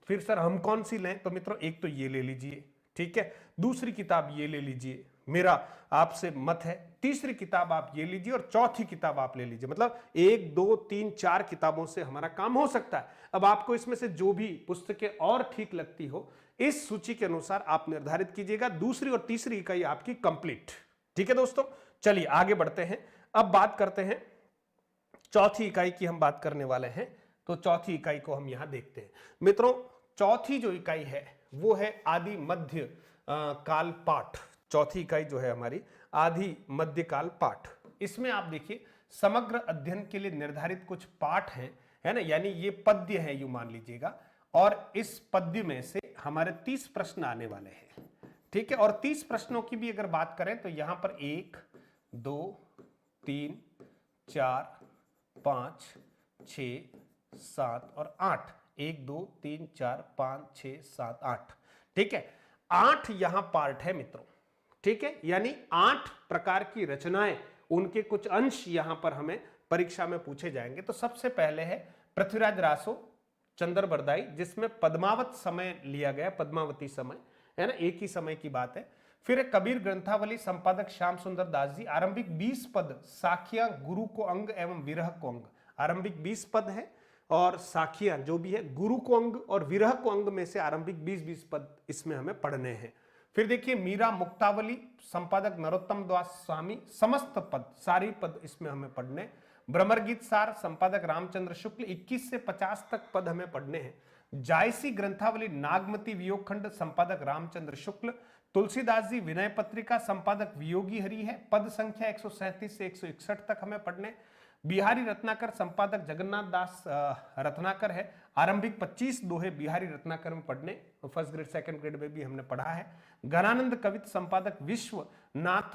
फिर सर हम कौन सी लें, तो मित्रों एक तो ये ले लीजिए, ठीक है, दूसरी किताब ये ले लीजिए, मेरा आपसे मत है, तीसरी किताब आप ये लीजिए और चौथी किताब आप ले लीजिए। मतलब 1 2 3 4 किताबों से हमारा काम हो सकता है। अब आपको इसमें से जो भी पुस्तकें और ठीक लगती हो इस सूची के अनुसार आप निर्धारित कीजिएगा। दूसरी और तीसरी इकाई आपकी कंप्लीट। ठीक है दोस्तों, चलिए आगे बढ़ते हैं। अब बात करते हैं चौथी इकाई की, हम बात करने वाले हैं। तो चौथी इकाई को हम यहां देखते हैं मित्रों। चौथी जो इकाई है वो है आदि मध्य काल पाठ। चौथी इकाई जो है हमारी आदि मध्यकाल पाठ। इसमें आप देखिए समग्र अध्ययन के लिए निर्धारित कुछ पाठ हैं, है ना, यानी ये पद्य है यूं मान लीजिएगा, और इस पद्य में से हमारे 30 प्रश्न आने वाले हैं। ठीक है, और 30 प्रश्नों की भी अगर बात करें तो यहां पर 1 2 3 4 5 6 7 और 8, 1 2 3 4 5 6 7 8, ठीक है, 8 यहां पार्ट है मित्रों। ठीक है, यानी 8 प्रकार की रचनाएं, उनके कुछ अंश यहां पर हमें परीक्षा में पूछे जाएंगे। तो सबसे पहले है पृथ्वीराज रासो चंद्र बरदाई, जिसमें पद्मावत समय लिया गया, पद्मावती समय, है ना, एक ही समय की बात है। फिर है कबीर ग्रंथावली, संपादक श्याम सुंदर दास जी, आरंभिक 20 पद, साखियां गुरु को अंग एवं विरह को अंग। आरंभिक 20 पद है और साखियां जो भी है गुरु को अंग और विरह को अंग में से आरंभिक 20-20 पद इसमें हमें पढ़ने हैं। फिर देखिए मीरा मुक्तावली, संपादक नरोत्तम दास स्वामी, समस्त पद, सारी पद इसमें हमें पढ़ने। भ्रमर गीत सार, संपादक रामचंद्र शुक्ल, 21 से 50 तक पद हमें पढ़ने हैं। जायसी ग्रंथावली नागमती वियोगखंड, संपादक रामचंद्र शुक्ल। तुलसीदास जी विनय पत्रिका, संपादक वियोगी हरि है, पद संख्या 137 से 161 तक हमें पढ़ने। बिहारी रत्नाकर, संपादक जगन्नाथ दास रत्नाकर है, आरंभिक 25 दोहे बिहारी रत्नाकर में पढ़ने, फर्स्ट ग्रेड सेकंड ग्रेड में भी हमने पढ़ा है। घनानंद कवित, संपादक विश्वनाथ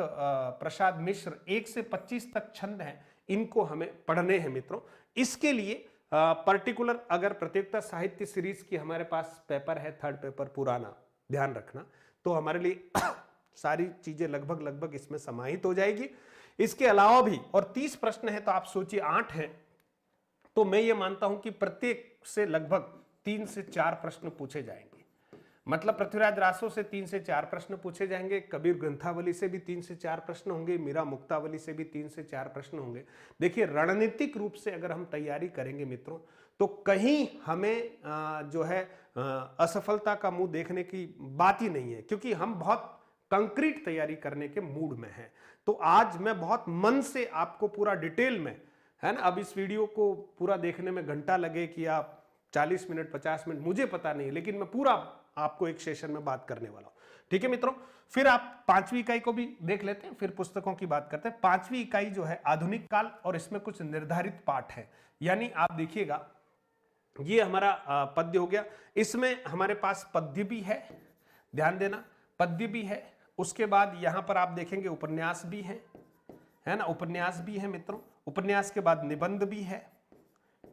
प्रसाद मिश्र, 1 से 25 तक छंद हैं, इनको हमें पढ़ने हैं मित्रों। इसके लिए पर्टिकुलर अगर प्रतियोगिता साहित्य सीरीज की हमारे पास पेपर है, 3rd पेपर पुराना, ध्यान रखना, तो हमारे लिए सारी चीजें लगभग इसमें समाहित हो जाएगी। इसके अलावा भी और 30 प्रश्न है, तो आप सोचिए 8 हैं, तो मैं ये मानता हूं कि प्रत्येक से लगभग 3 से 4 प्रश्न पूछे जाएंगे। मतलब पृथ्वीराज रासो से 3 से 4 प्रश्न पूछे जाएंगे, कबीर ग्रंथावली से भी 3 से 4 प्रश्न होंगे, मीरा मुक्तावली से भी 3 से 4 प्रश्न होंगे। देखिए रणनीतिक रूप से अगर हम तैयारी करेंगे मित्रों, तो कहीं हमें जो है असफलता का मुंह देखने की बात ही नहीं है, क्योंकि हम बहुत कंक्रीट तैयारी करने के मूड में हैं। तो आज मैं बहुत मन से आपको पूरा डिटेल में, है ना, अब इस वीडियो को पूरा देखने में घंटा लगे कि आप 40 मिनट 50 मिनट, मुझे पता नहीं, लेकिन मैं पूरा आपको एक सेशन में बात करने वाला हूं। ठीक है मित्रों, फिर आप 5वीं इकाई को भी देख लेते हैं, फिर पुस्तकों की बात करते हैं। 5वीं इकाई जो है आधुनिक काल, और इसमें कुछ निर्धारित पाठ है, यानी आप देखिएगा ये हमारा पद्य हो गया, इसमें हमारे पास पद्य भी है, ध्यान देना, पद्य भी है। उसके बाद यहां पर आप देखेंगे उपन्यास भी है ना, उपन्यास भी है मित्रों। उपन्यास के बाद निबंध भी है,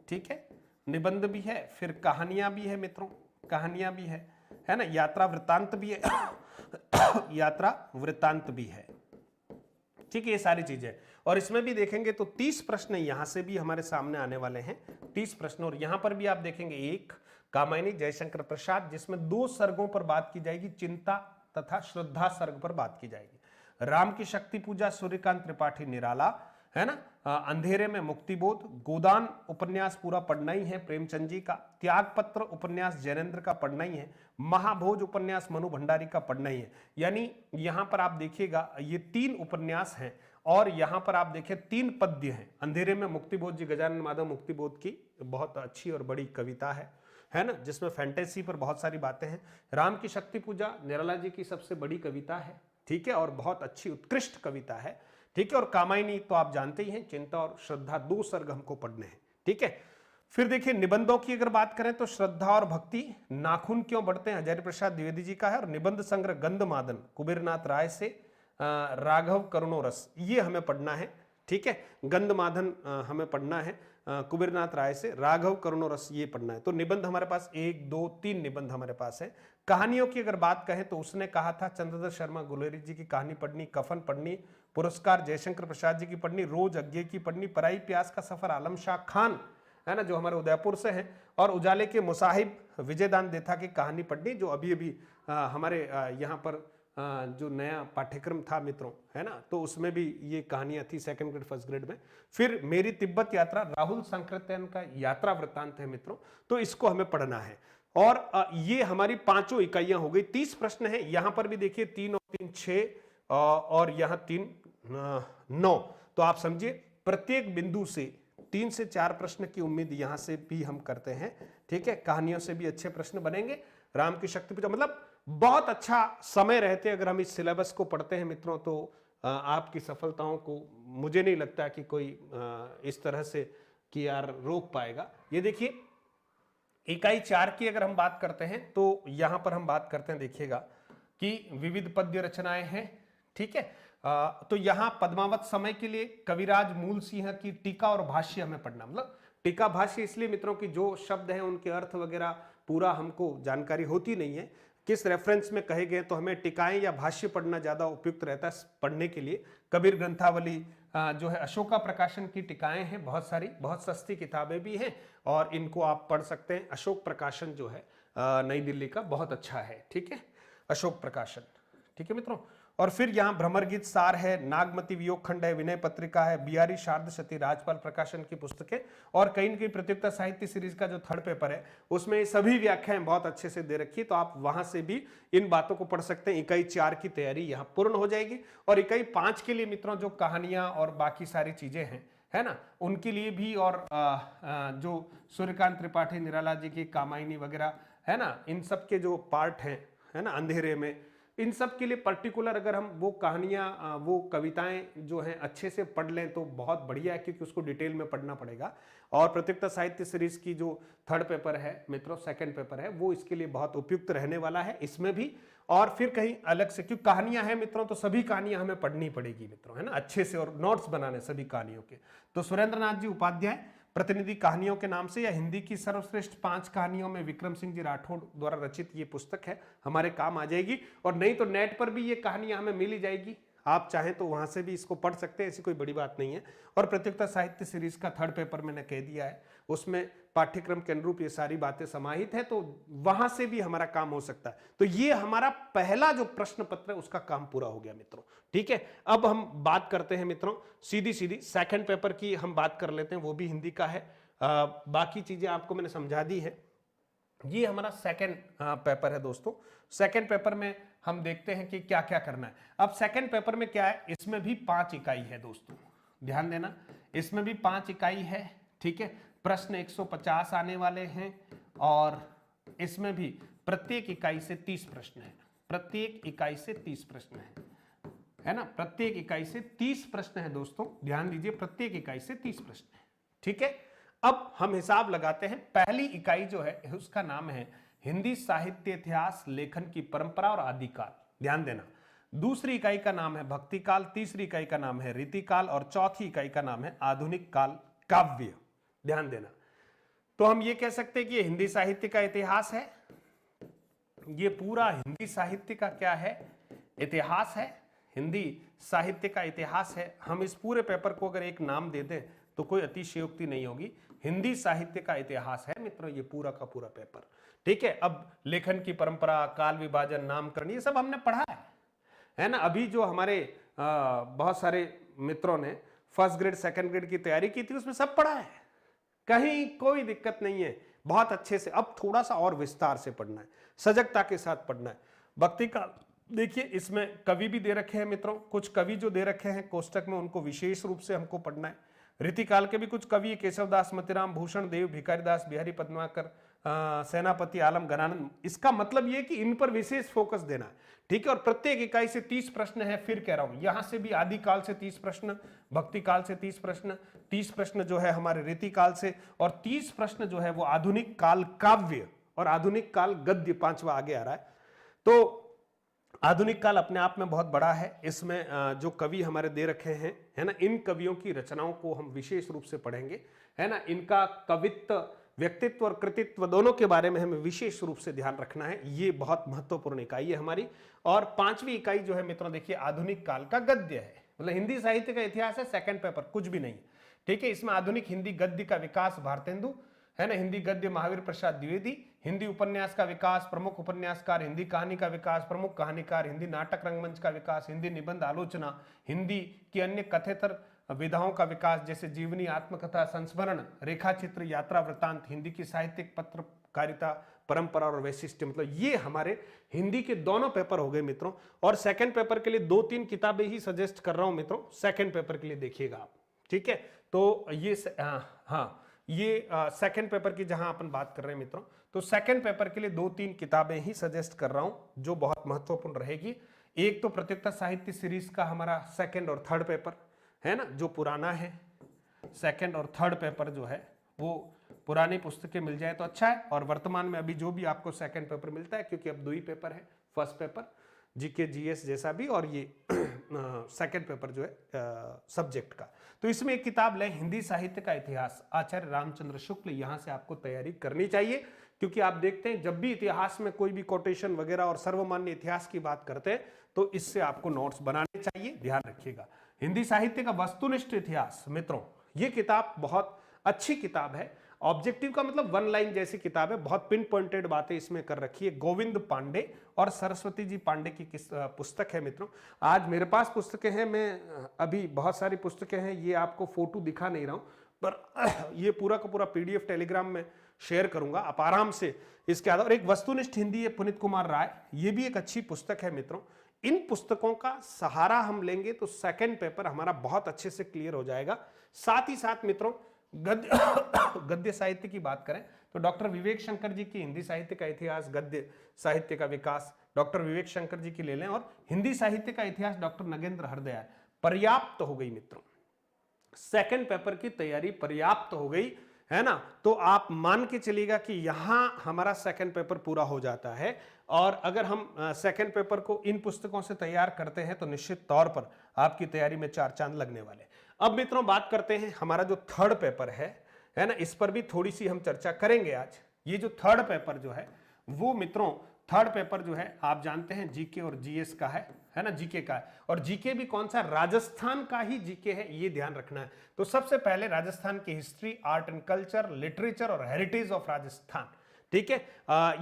ठीक है, निबंध भी है। फिर कहानियां भी है मित्रों, कहानियां भी है ना, यात्रा वृत्तांत भी है यात्रा वृत्तांत भी है, ठीक है, ये सारी चीजें। और इसमें भी देखेंगे तो 30 प्रश्न यहां से भी हमारे सामने आने वाले हैं, 30 प्रश्न। और यहां पर भी आप देखेंगे एक कामायनी जयशंकर प्रसाद, जिसमें 2 सर्गों पर बात की जाएगी, चिंता तथा श्रद्धा सर्ग पर बात की जाएगी। राम की शक्ति पूजा, सूर्यकांत त्रिपाठी निराला, है ना, अंधेरे में मुक्तिबोध, गोदान उपन्यास पूरा पढ़ना ही है प्रेमचंद जी का, त्यागपत्र उपन्यास जैनेन्द्र का पढ़ना ही है, महाभोज उपन्यास मनु भंडारी का पढ़ना ही है। यानी यहां पर आप देखिएगा ये 3 उपन्यास हैं, और यहां पर आप देखें 3 पद्य हैं। अंधेरे में मुक्तिबोध जी गजानन माधव मुक्तिबोध की बहुत अच्छी और बड़ी कविता है ना, जिसमें फैंटेसी पर बहुत सारी बातें हैं। राम की शक्ति पूजा निराला जी की सबसे बड़ी कविता है, ठीक है, और बहुत अच्छी उत्कृष्ट कविता है, ठीक है। और कामायनी तो आप जानते ही हैं, चिंता और श्रद्धा 2 सर्ग हमको पढ़ने हैं, ठीक है। फिर देखिए निबंधों की अगर बात करें तो श्रद्धा और भक्ति, नाखून क्यों बढ़ते हैं, हजारी प्रसाद द्विवेदी जी का है। और निबंध संग्रह गंधमादन, कुबेरनाथ राय से, राघव करुणोरस, ये हमें पढ़ना है, ठीक है। गंधमादन हमें पढ़ना है कुबेरनाथ राय से, राघव करुणो रस ये पढ़ना है। तो निबंध हमारे पास 1 2 3 निबंध हमारे पास है। कहानियों की अगर बात कहें तो उसने कहा था चंद्रधर शर्मा गुलेरी जी की कहानी पढ़नी, कफन पढ़नी, पुरस्कार जयशंकर प्रसाद जी की पढ़नी, रोज अज्ञे की पढ़नी, पराई प्यास का सफर आलम शाह खान है ना जो हमारे उदयपुर से हैं, और उजाले के मुसाहिब विजयदान देथा की कहानी पढ़नी जो अभी अभी हमारे यहाँ पर जो नया पाठ्यक्रम था मित्रों है ना, तो उसमें भी ये कहानियां थी सेकंड ग्रेड फर्स्ट ग्रेड में। फिर मेरी तिब्बत यात्रा राहुल संकृत्यन का यात्रा वृत्तांत है मित्रों, तो इसको हमें पढ़ना है। और ये हमारी 5 इकाइयां हो गई। 30 प्रश्न है, यहां पर भी देखिए 3 और 3 6 और यहां 3 9। तो आप समझिए प्रत्येक बिंदु से 3 से 4 प्रश्न की उम्मीद यहां से भी हम करते हैं। ठीक है, कहानियों से भी अच्छे प्रश्न बनेंगे। राम की शक्ति पूजा मतलब बहुत अच्छा समय रहते अगर हम इस सिलेबस को पढ़ते हैं मित्रों, तो आपकी सफलताओं को मुझे नहीं लगता कि कोई इस तरह से कि यार रोक पाएगा। ये देखिए इकाई 4 की अगर हम बात करते हैं तो यहां पर हम बात करते हैं, देखिएगा कि विविध पद्य रचनाएं हैं। ठीक है, तो यहां पद्मावत समय के लिए कविराज मूल सिंह की टीका और भाष्य हमें पढ़ना, मतलब टीका भाष्य इसलिए मित्रों की जो शब्द हैं उनके अर्थ वगैरह पूरा हमको जानकारी होती नहीं है, किस रेफरेंस में कहे गए, तो हमें टीकाएं या भाष्य पढ़ना ज्यादा उपयुक्त रहता है पढ़ने के लिए। कबीर ग्रंथावली जो है अशोका प्रकाशन की टीकाएं हैं बहुत सारी, बहुत सस्ती किताबें भी हैं और इनको आप पढ़ सकते हैं। अशोक प्रकाशन जो है नई दिल्ली का बहुत अच्छा है। ठीक है, अशोक प्रकाशन। ठीक है मित्रों, और फिर यहाँ भ्रमर गीत सार है, नागमती वियोग खंड है, विनय पत्रिका है, बिहारी शारद शती राजपाल प्रकाशन की पुस्तकें, और कहीं न कहीं प्रतियोगिता साहित्य सीरीज का जो थर्ड पेपर है उसमें सभी व्याख्याएं बहुत अच्छे से दे रखी है, तो आप वहां से भी इन बातों को पढ़ सकते हैं। इकाई 4 की तैयारी यहाँ पूर्ण हो जाएगी। और इकाई 5 के लिए मित्रों जो कहानियां और बाकी सारी चीजें हैं है ना, उनके लिए भी, और जो सूर्यकांत त्रिपाठी निराला जी की कामायनी वगैरह है ना, इन सब के जो पार्ट हैं है ना, अंधेरे में, इन सब के लिए पर्टिकुलर अगर हम वो कहानियां वो कविताएं जो हैं अच्छे से पढ़ लें तो बहुत बढ़िया है, क्योंकि उसको डिटेल में पढ़ना पड़ेगा। और प्रतियोगिता साहित्य सीरीज की जो थर्ड पेपर है मित्रों, सेकंड पेपर है, वो इसके लिए बहुत उपयुक्त रहने वाला है इसमें भी। और फिर कहीं अलग से, क्योंकि कहानियां हैं मित्रों तो सभी कहानियां हमें पढ़नी पड़ेगी मित्रों है ना, अच्छे से, और नोट्स बनाने सभी कहानियों के। तो सुरेंद्र नाथ जी उपाध्याय प्रतिनिधि कहानियों के नाम से, या हिंदी की सर्वश्रेष्ठ 5 कहानियों में विक्रम सिंह जी राठौड़ द्वारा रचित ये पुस्तक है, हमारे काम आ जाएगी। और नहीं तो नेट पर भी ये कहानियां हमें मिल ही जाएगी, आप चाहें तो वहां से भी इसको पढ़ सकते हैं, ऐसी कोई बड़ी बात नहीं है। और प्रतियोगिता साहित्य सीरीज का थर्ड पेपर मैंने कह दिया है, उसमें पाठ्यक्रम के अनुरूप ये सारी बातें समाहित है, तो वहां से भी हमारा काम हो सकता है। तो ये हमारा पहला जो प्रश्न पत्र है उसका काम पूरा हो गया मित्रों। ठीक है, अब हम बात करते हैं मित्रों सीधी सीधी सेकंड पेपर की हम बात कर लेते हैं, वो भी हिंदी का है। बाकी चीजें आपको मैंने समझा दी है। ये हमारा सेकंड पेपर है दोस्तों। सेकंड पेपर में हम देखते हैं कि क्या क्या करना है। अब सेकंड पेपर में क्या है, इसमें भी 5 इकाई है दोस्तों, ध्यान देना, इसमें भी 5 इकाई है। ठीक है, प्रश्न 150 आने वाले हैं, और इसमें भी प्रत्येक इकाई से 30 प्रश्न है, प्रत्येक इकाई से 30 प्रश्न है ना, प्रत्येक इकाई से 30 प्रश्न है दोस्तों, ध्यान दीजिए, प्रत्येक इकाई से 30 प्रश्न है। ठीक है, अब हम हिसाब लगाते हैं। पहली इकाई जो है उसका नाम है हिंदी साहित्य इतिहास लेखन की परंपरा और आदिकाल, ध्यान देना। दूसरी इकाई का नाम है भक्ति काल, तीसरी इकाई का नाम है रीतिकाल, और चौथी इकाई का नाम है आधुनिक काल काव्य, ध्यान देना। तो हम ये कह सकते हैं कि ये हिंदी साहित्य का इतिहास है, ये पूरा हिंदी साहित्य का क्या है, इतिहास है, हिंदी साहित्य का इतिहास है। हम इस पूरे पेपर को अगर एक नाम दे दें तो कोई अतिशयोक्ति नहीं होगी, हिंदी साहित्य का इतिहास है मित्रों ये पूरा का पूरा पेपर। ठीक है, अब लेखन की परंपरा, काल विभाजन, नामकरण, ये सब हमने पढ़ा है ना। अभी जो हमारे बहुत सारे मित्रों ने फर्स्ट ग्रेड सेकंड ग्रेड की तैयारी की थी उसमें सब पढ़ा है, कहीं कोई दिक्कत नहीं है, बहुत अच्छे से। अब थोड़ा सा और विस्तार से पढ़ना है, सजगता के साथ पढ़ना है। भक्ति काल देखिए, इसमें कवि भी दे रखे हैं मित्रों, कुछ कवि जो दे रखे हैं कोष्टक में उनको विशेष रूप से हमको पढ़ना है। रीतिकाल के भी कुछ कवि, केशवदास, मतिराम, भूषण देव, भिखारीदास, बिहारी पद्माकर, सेनापति, आलम, गणानंद, इसका मतलब ये कि इन पर विशेष फोकस देना है। ठीक है, और प्रत्येक इकाई से 30 प्रश्न है। फिर कह रहा हूं यहां से भी आदिकाल से 30 प्रश्न, भक्ति काल से 30 प्रश्न, 30 प्रश्न जो है हमारे रीतिकाल से, और 30 प्रश्न जो है वो आधुनिक काल काव्य और आधुनिक काल गद्य, 5वां आगे आ रहा है। तो आधुनिक काल अपने आप में बहुत बड़ा है। इसमें जो कवि हमारे दे रखे हैं, है ना, इन कवियों की रचनाओं को हम विशेष रूप से पढ़ेंगे, है ना। इनका कवित्व, व्यक्तित्व और कृतित्व दोनों के बारे में हमें विशेष रूप से ध्यान रखना है। ये बहुत महत्वपूर्ण इकाई है हमारी। और पांचवी इकाई जो है मित्रों, देखिए आधुनिक काल का गद्य है, मतलब हिंदी साहित्य का इतिहास है, सेकंड पेपर, कुछ भी नहीं, ठीक है। इसमें आधुनिक हिंदी गद्य का विकास भारतेंदु, है ना, हिंदी गद्य महावीर प्रसाद द्विवेदी, हिंदी उपन्यास का विकास प्रमुख उपन्यासकार, हिंदी कहानी का विकास प्रमुख कहानीकार, हिंदी नाटक रंगमंच का विकास, हिंदी निबंध आलोचना, हिंदी की अन्य कथेतर विधाओं का विकास जैसे जीवनी, आत्मकथा, संस्मरण, रेखाचित्र, यात्रा वृत्तांत, हिंदी की साहित्यिक पत्रकारिता परंपरा और वैशिष्ट्य, मतलब ये हमारे हिंदी के दोनों पेपर हो गए मित्रों। और सेकंड पेपर के लिए 2-3 किताबें ही सजेस्ट कर रहा हूं मित्रों, सेकंड पेपर के लिए देखिएगा आप, ठीक है। तो ये हाँ, ये सेकंड पेपर की जहां अपन बात कर रहे हैं मित्रों, तो सेकंड पेपर के लिए 2-3 किताबें ही सजेस्ट कर रहा हूं जो बहुत महत्वपूर्ण रहेगी। एक तो प्रत्यक्ष साहित्य सीरीज का हमारा सेकंड और थर्ड पेपर है ना, जो पुराना है, सेकंड और थर्ड पेपर जो है वो पुरानी पुस्तकें मिल जाए तो अच्छा है। और वर्तमान में अभी जो भी आपको सेकंड पेपर मिलता है, क्योंकि अब 2 ही पेपर है, फर्स्ट पेपर जीके जीएस जैसा भी, और ये सेकंड पेपर जो है सब्जेक्ट का, तो इसमें एक किताब लें, हिंदी साहित्य का इतिहास, आचार्य रामचंद्र शुक्ल। यहां से आपको तैयारी करनी चाहिए, क्योंकि आप देखते हैं जब भी इतिहास में कोई भी कोटेशन वगैरह और सर्वमान्य इतिहास की बात करते हैं तो इससे आपको नोट्स बनाने चाहिए, ध्यान रखिएगा। हिंदी साहित्य का वस्तुनिष्ठ इतिहास मित्रों, ये किताब बहुत अच्छी किताब है। ऑब्जेक्टिव का मतलब 1 लाइन जैसी किताब है, बहुत पिन पॉइंटेड बातें इसमें कर रखी है। गोविंद पांडे और सरस्वती जी पांडे की पुस्तक है मित्रों। आज मेरे पास पुस्तकें हैं, मैं अभी बहुत सारी पुस्तकें हैं, ये आपको फोटो दिखा नहीं रहा हूं, पर ये पूरा का पूरा पीडीएफ टेलीग्राम में शेयर करूंगा, आप आराम से इसके आधार। और एक वस्तुनिष्ठ हिंदी है पुनीत कुमार राय, ये भी एक अच्छी पुस्तक है मित्रों। इन पुस्तकों का सहारा हम लेंगे तो सेकंड पेपर हमारा बहुत अच्छे से क्लियर हो जाएगा। साथ ही साथ मित्रों गद्य साहित्य की बात करें तो डॉक्टर विवेक शंकर जी की हिंदी साहित्य का इतिहास, गद्य साहित्य का विकास, डॉक्टर विवेक शंकर जी की ले लें। और हिंदी साहित्य का इतिहास डॉक्टर नगेंद्र हरदयाल, पर्याप्त हो गई मित्रों, सेकंड पेपर की तैयारी पर्याप्त हो गई, है ना। तो आप मान के चलिएगा कि यहां हमारा सेकंड पेपर पूरा हो जाता है। और अगर हम सेकंड पेपर को इन पुस्तकों से तैयार करते हैं तो निश्चित तौर पर आपकी तैयारी में 4 चांद लगने वाले। अब मित्रों बात करते हैं हमारा जो थर्ड पेपर है ना, इस पर भी थोड़ी सी हम चर्चा करेंगे आज। ये जो थर्ड पेपर जो है वो मित्रों, थर्ड पेपर जो है आप जानते हैं जीके और जीएस का है ना, जीके का है। और जीके भी कौन सा, राजस्थान का ही जीके है, ये ध्यान रखना है। तो सबसे पहले राजस्थान की history, art and culture, literature और हेरिटेज ऑफ राजस्थान, ठीक है।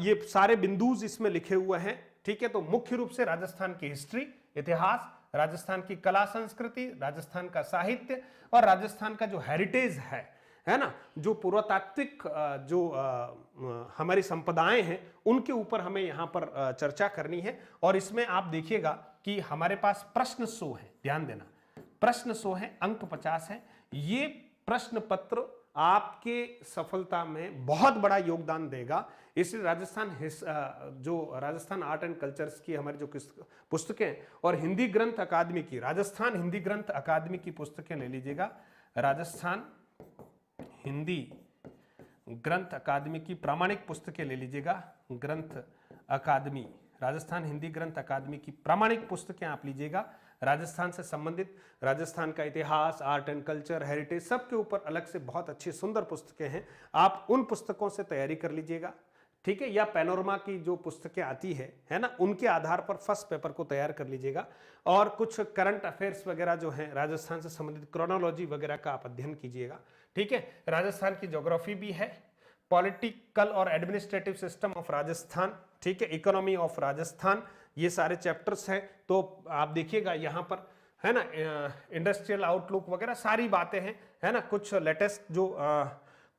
ये सारे बिंदुज इसमें लिखे हुए हैं, ठीक है। तो मुख्य रूप से राजस्थान की हिस्ट्री, इतिहास, राजस्थान की कला संस्कृति, राजस्थान का साहित्य और राजस्थान का जो हेरिटेज है ना, जो पुरातात्विक जो हमारी संपदाएं हैं उनके ऊपर हमें यहाँ पर चर्चा करनी है। और इसमें आप देखिएगा कि हमारे पास प्रश्न 100 है, ध्यान देना, प्रश्न 100 है, अंक 50 है। ये प्रश्न पत्र आपके सफलता में बहुत बड़ा योगदान देगा। इसलिए राजस्थान आर्ट एंड कल्चर्स की हमारी जो पुस्तकें और हिंदी ग्रंथ अकादमी की, राजस्थान हिंदी ग्रंथ अकादमी की पुस्तकें ले लीजिएगा। राजस्थान हिंदी ग्रंथ अकादमी की प्रामाणिक पुस्तकें ले लीजिएगा, ग्रंथ अकादमी, राजस्थान हिंदी ग्रंथ अकादमी की प्रामाणिक पुस्तकें आप लीजिएगा। राजस्थान से संबंधित, राजस्थान का इतिहास, आर्ट एंड कल्चर, हेरिटेज, सबके ऊपर अलग से बहुत अच्छी सुंदर पुस्तकें हैं। आप उन पुस्तकों से तैयारी कर लीजिएगा, ठीक है। या पैनोरमा की जो पुस्तकें आती है ना, उनके आधार पर फर्स्ट पेपर को तैयार कर लीजिएगा। और कुछ करंट अफेयर्स वगैरह जो हैं राजस्थान से संबंधित, क्रोनोलॉजी वगैरह का आप अध्ययन कीजिएगा, ठीक है। राजस्थान की ज्योग्राफी भी है, पॉलिटिकल और एडमिनिस्ट्रेटिव सिस्टम ऑफ राजस्थान, ठीक है, इकोनॉमी ऑफ राजस्थान, ये सारे चैप्टर्स हैं। तो आप देखिएगा यहाँ पर, है ना, इंडस्ट्रियल आउटलुक वगैरह सारी बातें हैं, है ना। कुछ लेटेस्ट जो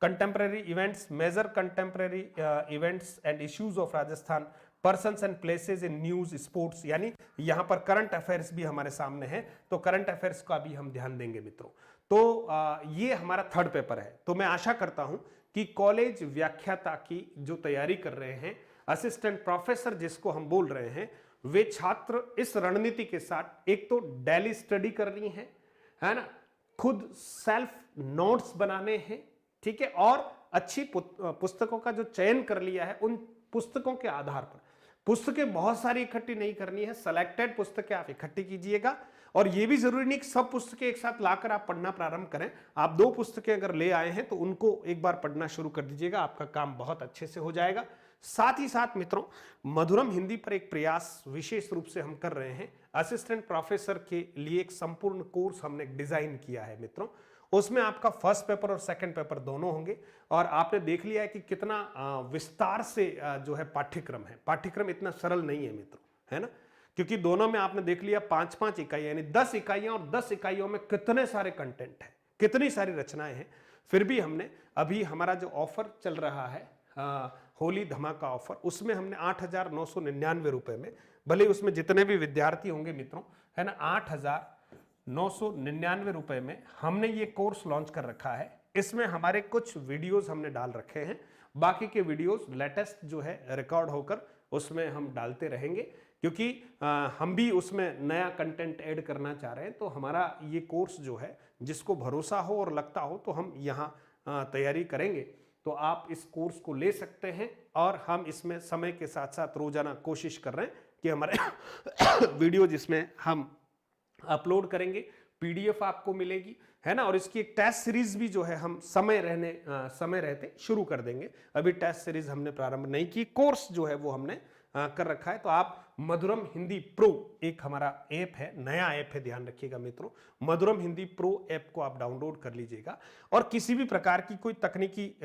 contemporary events, major contemporary events and issues of Rajasthan, persons and places in news, sports, यानी यहाँ पर करंट अफेयर्स भी हमारे सामने हैं। तो करंट अफेयर्स का भी हम ध्यान देंगे मित्रों। तो ये हमारा थर्ड पेपर है। तो मैं आशा करता हूं कि कॉलेज व्याख्याता की जो तैयारी कर रहे हैं, असिस्टेंट प्रोफेसर जिसको हम बोल रहे हैं, वे छात्र इस रणनीति के साथ एक तो डेली स्टडी करनी है ना, खुद सेल्फ नोट्स बनाने हैं, ठीक है। और अच्छी पुस्तकों का जो चयन कर लिया है, उन पुस्तकों के आधार पर पुस्तकें बहुत सारी इकट्ठी नहीं करनी है, सेलेक्टेड पुस्तकें आप इकट्ठी कीजिएगा। और ये भी जरूरी नहीं कि सब पुस्तकें एक साथ लाकर आप पढ़ना प्रारंभ करें। आप 2 पुस्तकें अगर ले आए हैं तो उनको एक बार पढ़ना शुरू कर दीजिएगा, आपका काम बहुत अच्छे से हो जाएगा। साथ ही साथ मित्रों, मधुरम हिंदी पर एक प्रयास विशेष रूप से हम कर रहे हैं। असिस्टेंट प्रोफेसर के लिए एक संपूर्ण कोर्स हमने डिजाइन किया है मित्रों। उसमें आपका फर्स्ट पेपर और सेकंड पेपर दोनों होंगे। और आपने देख लिया है कि कितना विस्तार से जो है पाठ्यक्रम है। पाठ्यक्रम इतना सरल नहीं है मित्रों, है ना, क्योंकि दोनों में आपने देख लिया 5-5 इकाइयां, यानी 10 इकाइयां, और 10 इकाइयों में कितने सारे कंटेंट है, कितनी सारी रचनाएं हैं। फिर भी हमने अभी हमारा जो ऑफर चल रहा है, होली धमाका ऑफर, उसमें हमने 8,999 रुपए में, भले उसमें जितने भी विद्यार्थी होंगे मित्रों, है ना, 8,999 रुपए में हमने ये कोर्स लॉन्च कर रखा है। इसमें हमारे कुछ वीडियोस हमने डाल रखे हैं, बाकी के वीडियोस लेटेस्ट जो है रिकॉर्ड होकर उसमें हम डालते रहेंगे, क्योंकि हम भी उसमें नया कंटेंट ऐड करना चाह रहे हैं। तो हमारा ये कोर्स जो है, जिसको भरोसा हो और लगता हो तो हम यहाँ तैयारी करेंगे। तो आप इस कोर्स को ले सकते हैं। और हम इसमें समय के साथ साथ रोजाना कोशिश कर रहे हैं कि हमारे वीडियो जिसमें हम अपलोड करेंगे, पीडीएफ आपको मिलेगी, है ना। और इसकी एक टेस्ट सीरीज भी जो है हम समय रहते शुरू कर देंगे। अभी टेस्ट सीरीज हमने प्रारंभ नहीं की, कोर्स जो है वो हमने कर रखा है। तो आप मधुरम हिंदी प्रो एक हमारा ऐप है, नया ऐप है, ध्यान रखिएगा मित्रों। मधुरम हिंदी प्रो ऐप को आप डाउनलोड कर लीजिएगा। और किसी भी प्रकार की कोई तकनीकी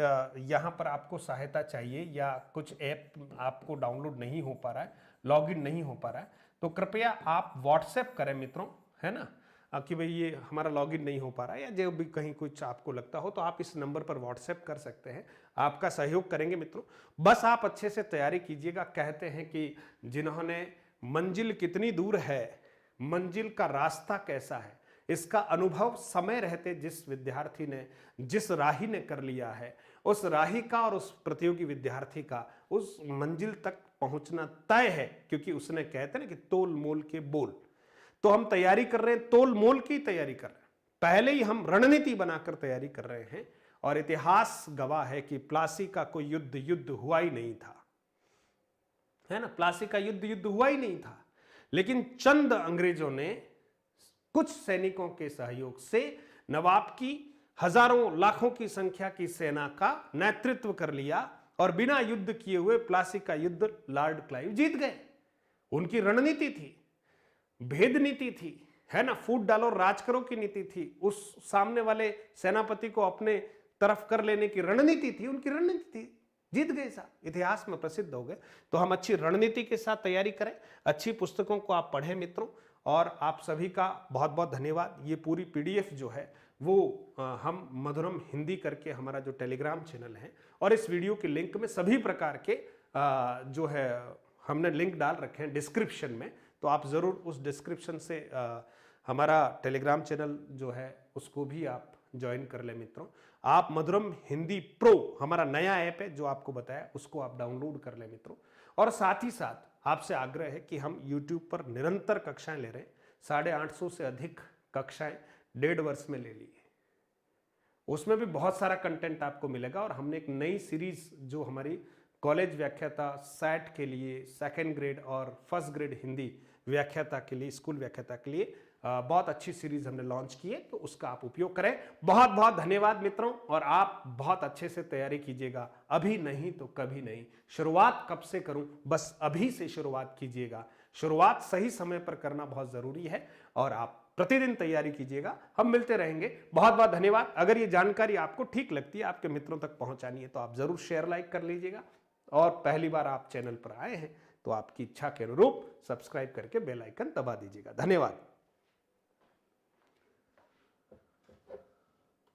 यहाँ पर आपको सहायता चाहिए, या कुछ ऐप आपको डाउनलोड नहीं हो पा रहा है, लॉगिन नहीं हो पा रहा है, तो कृपया आप व्हाट्सएप करें मित्रों, है ना, कि भाई ये हमारा लॉगिन नहीं हो पा रहा है, या जो भी कहीं कुछ आपको लगता हो तो आप इस नंबर पर व्हाट्सएप कर सकते हैं। आपका सहयोग करेंगे मित्रों। बस आप अच्छे से तैयारी कीजिएगा। कहते हैं कि जिन्होंने मंजिल कितनी दूर है, मंजिल का रास्ता कैसा है, इसका अनुभव समय रहते जिस विद्यार्थी ने, जिस राही ने कर लिया है, उस राही का और उस प्रतियोगी विद्यार्थी का उस मंजिल तक पहुंचना तय है। क्योंकि उसने, कहते हैं ना कि तोल मोल के बोल। तो हम तैयारी कर रहे हैं, तोल मोल की तैयारी कर रहे हैं, पहले ही हम रणनीति बनाकर तैयारी कर रहे हैं। और इतिहास गवाह है कि प्लासी का कोई युद्ध हुआ ही नहीं था, है ना, प्लासी का युद्ध हुआ ही नहीं था। लेकिन चंद अंग्रेजों ने कुछ सैनिकों के सहयोग से नवाब की हजारों लाखों की संख्या की सेना का नेतृत्व कर लिया, और बिना युद्ध किए हुए प्लासी का युद्ध लॉर्ड क्लाइव जीत गए। उनकी रणनीति थी, भेद नीति थी, है ना, फूट डालो राज करो की नीति थी। उस सामने वाले सेनापति को अपने तरफ कर लेने की रणनीति थी, उनकी रणनीति थी, जीत गए साहब, इतिहास में प्रसिद्ध हो गए। तो हम अच्छी रणनीति के साथ तैयारी करें, अच्छी पुस्तकों को आप पढ़ें मित्रों। और आप सभी का बहुत बहुत धन्यवाद। ये पूरी पीडीएफ जो है वो हम मधुरम हिंदी करके हमारा जो टेलीग्राम चैनल है, और इस वीडियो के लिंक में सभी प्रकार के जो है हमने लिंक डाल रखे हैं डिस्क्रिप्शन में। तो आप ज़रूर उस डिस्क्रिप्शन से हमारा टेलीग्राम चैनल जो है उसको भी आप ज्वाइन कर लें मित्रों। आप मधुरम हिंदी प्रो हमारा नया ऐप है जो आपको बताया, उसको आप डाउनलोड कर लें मित्रों। और साथ ही साथ आपसे आग्रह है कि हम YouTube पर निरंतर कक्षाएं ले रहे हैं। 850 से अधिक कक्षाएं 1.5 वर्ष में ले ली है। उसमें भी बहुत सारा कंटेंट आपको मिलेगा। और हमने एक नई सीरीज जो हमारी कॉलेज व्याख्याता सेट के लिए, सेकेंड ग्रेड और फर्स्ट ग्रेड हिंदी व्याख्याता के लिए, स्कूल व्याख्याता के लिए बहुत अच्छी सीरीज हमने लॉन्च की है। तो उसका आप उपयोग करें। बहुत बहुत धन्यवाद मित्रों। और आप बहुत अच्छे से तैयारी कीजिएगा, अभी नहीं तो कभी नहीं। शुरुआत कब से करूं, बस अभी से शुरुआत कीजिएगा। शुरुआत सही समय पर करना बहुत जरूरी है। और आप प्रतिदिन तैयारी कीजिएगा। हम मिलते रहेंगे। बहुत बहुत धन्यवाद। अगर ये जानकारी आपको ठीक लगती है, आपके मित्रों तक पहुंचानी है, तो आप जरूर शेयर लाइक कर लीजिएगा। और पहली बार आप चैनल पर आए हैं तो आपकी इच्छा के अनुरूप सब्सक्राइब करके बेल आइकन दबा दीजिएगा। धन्यवाद।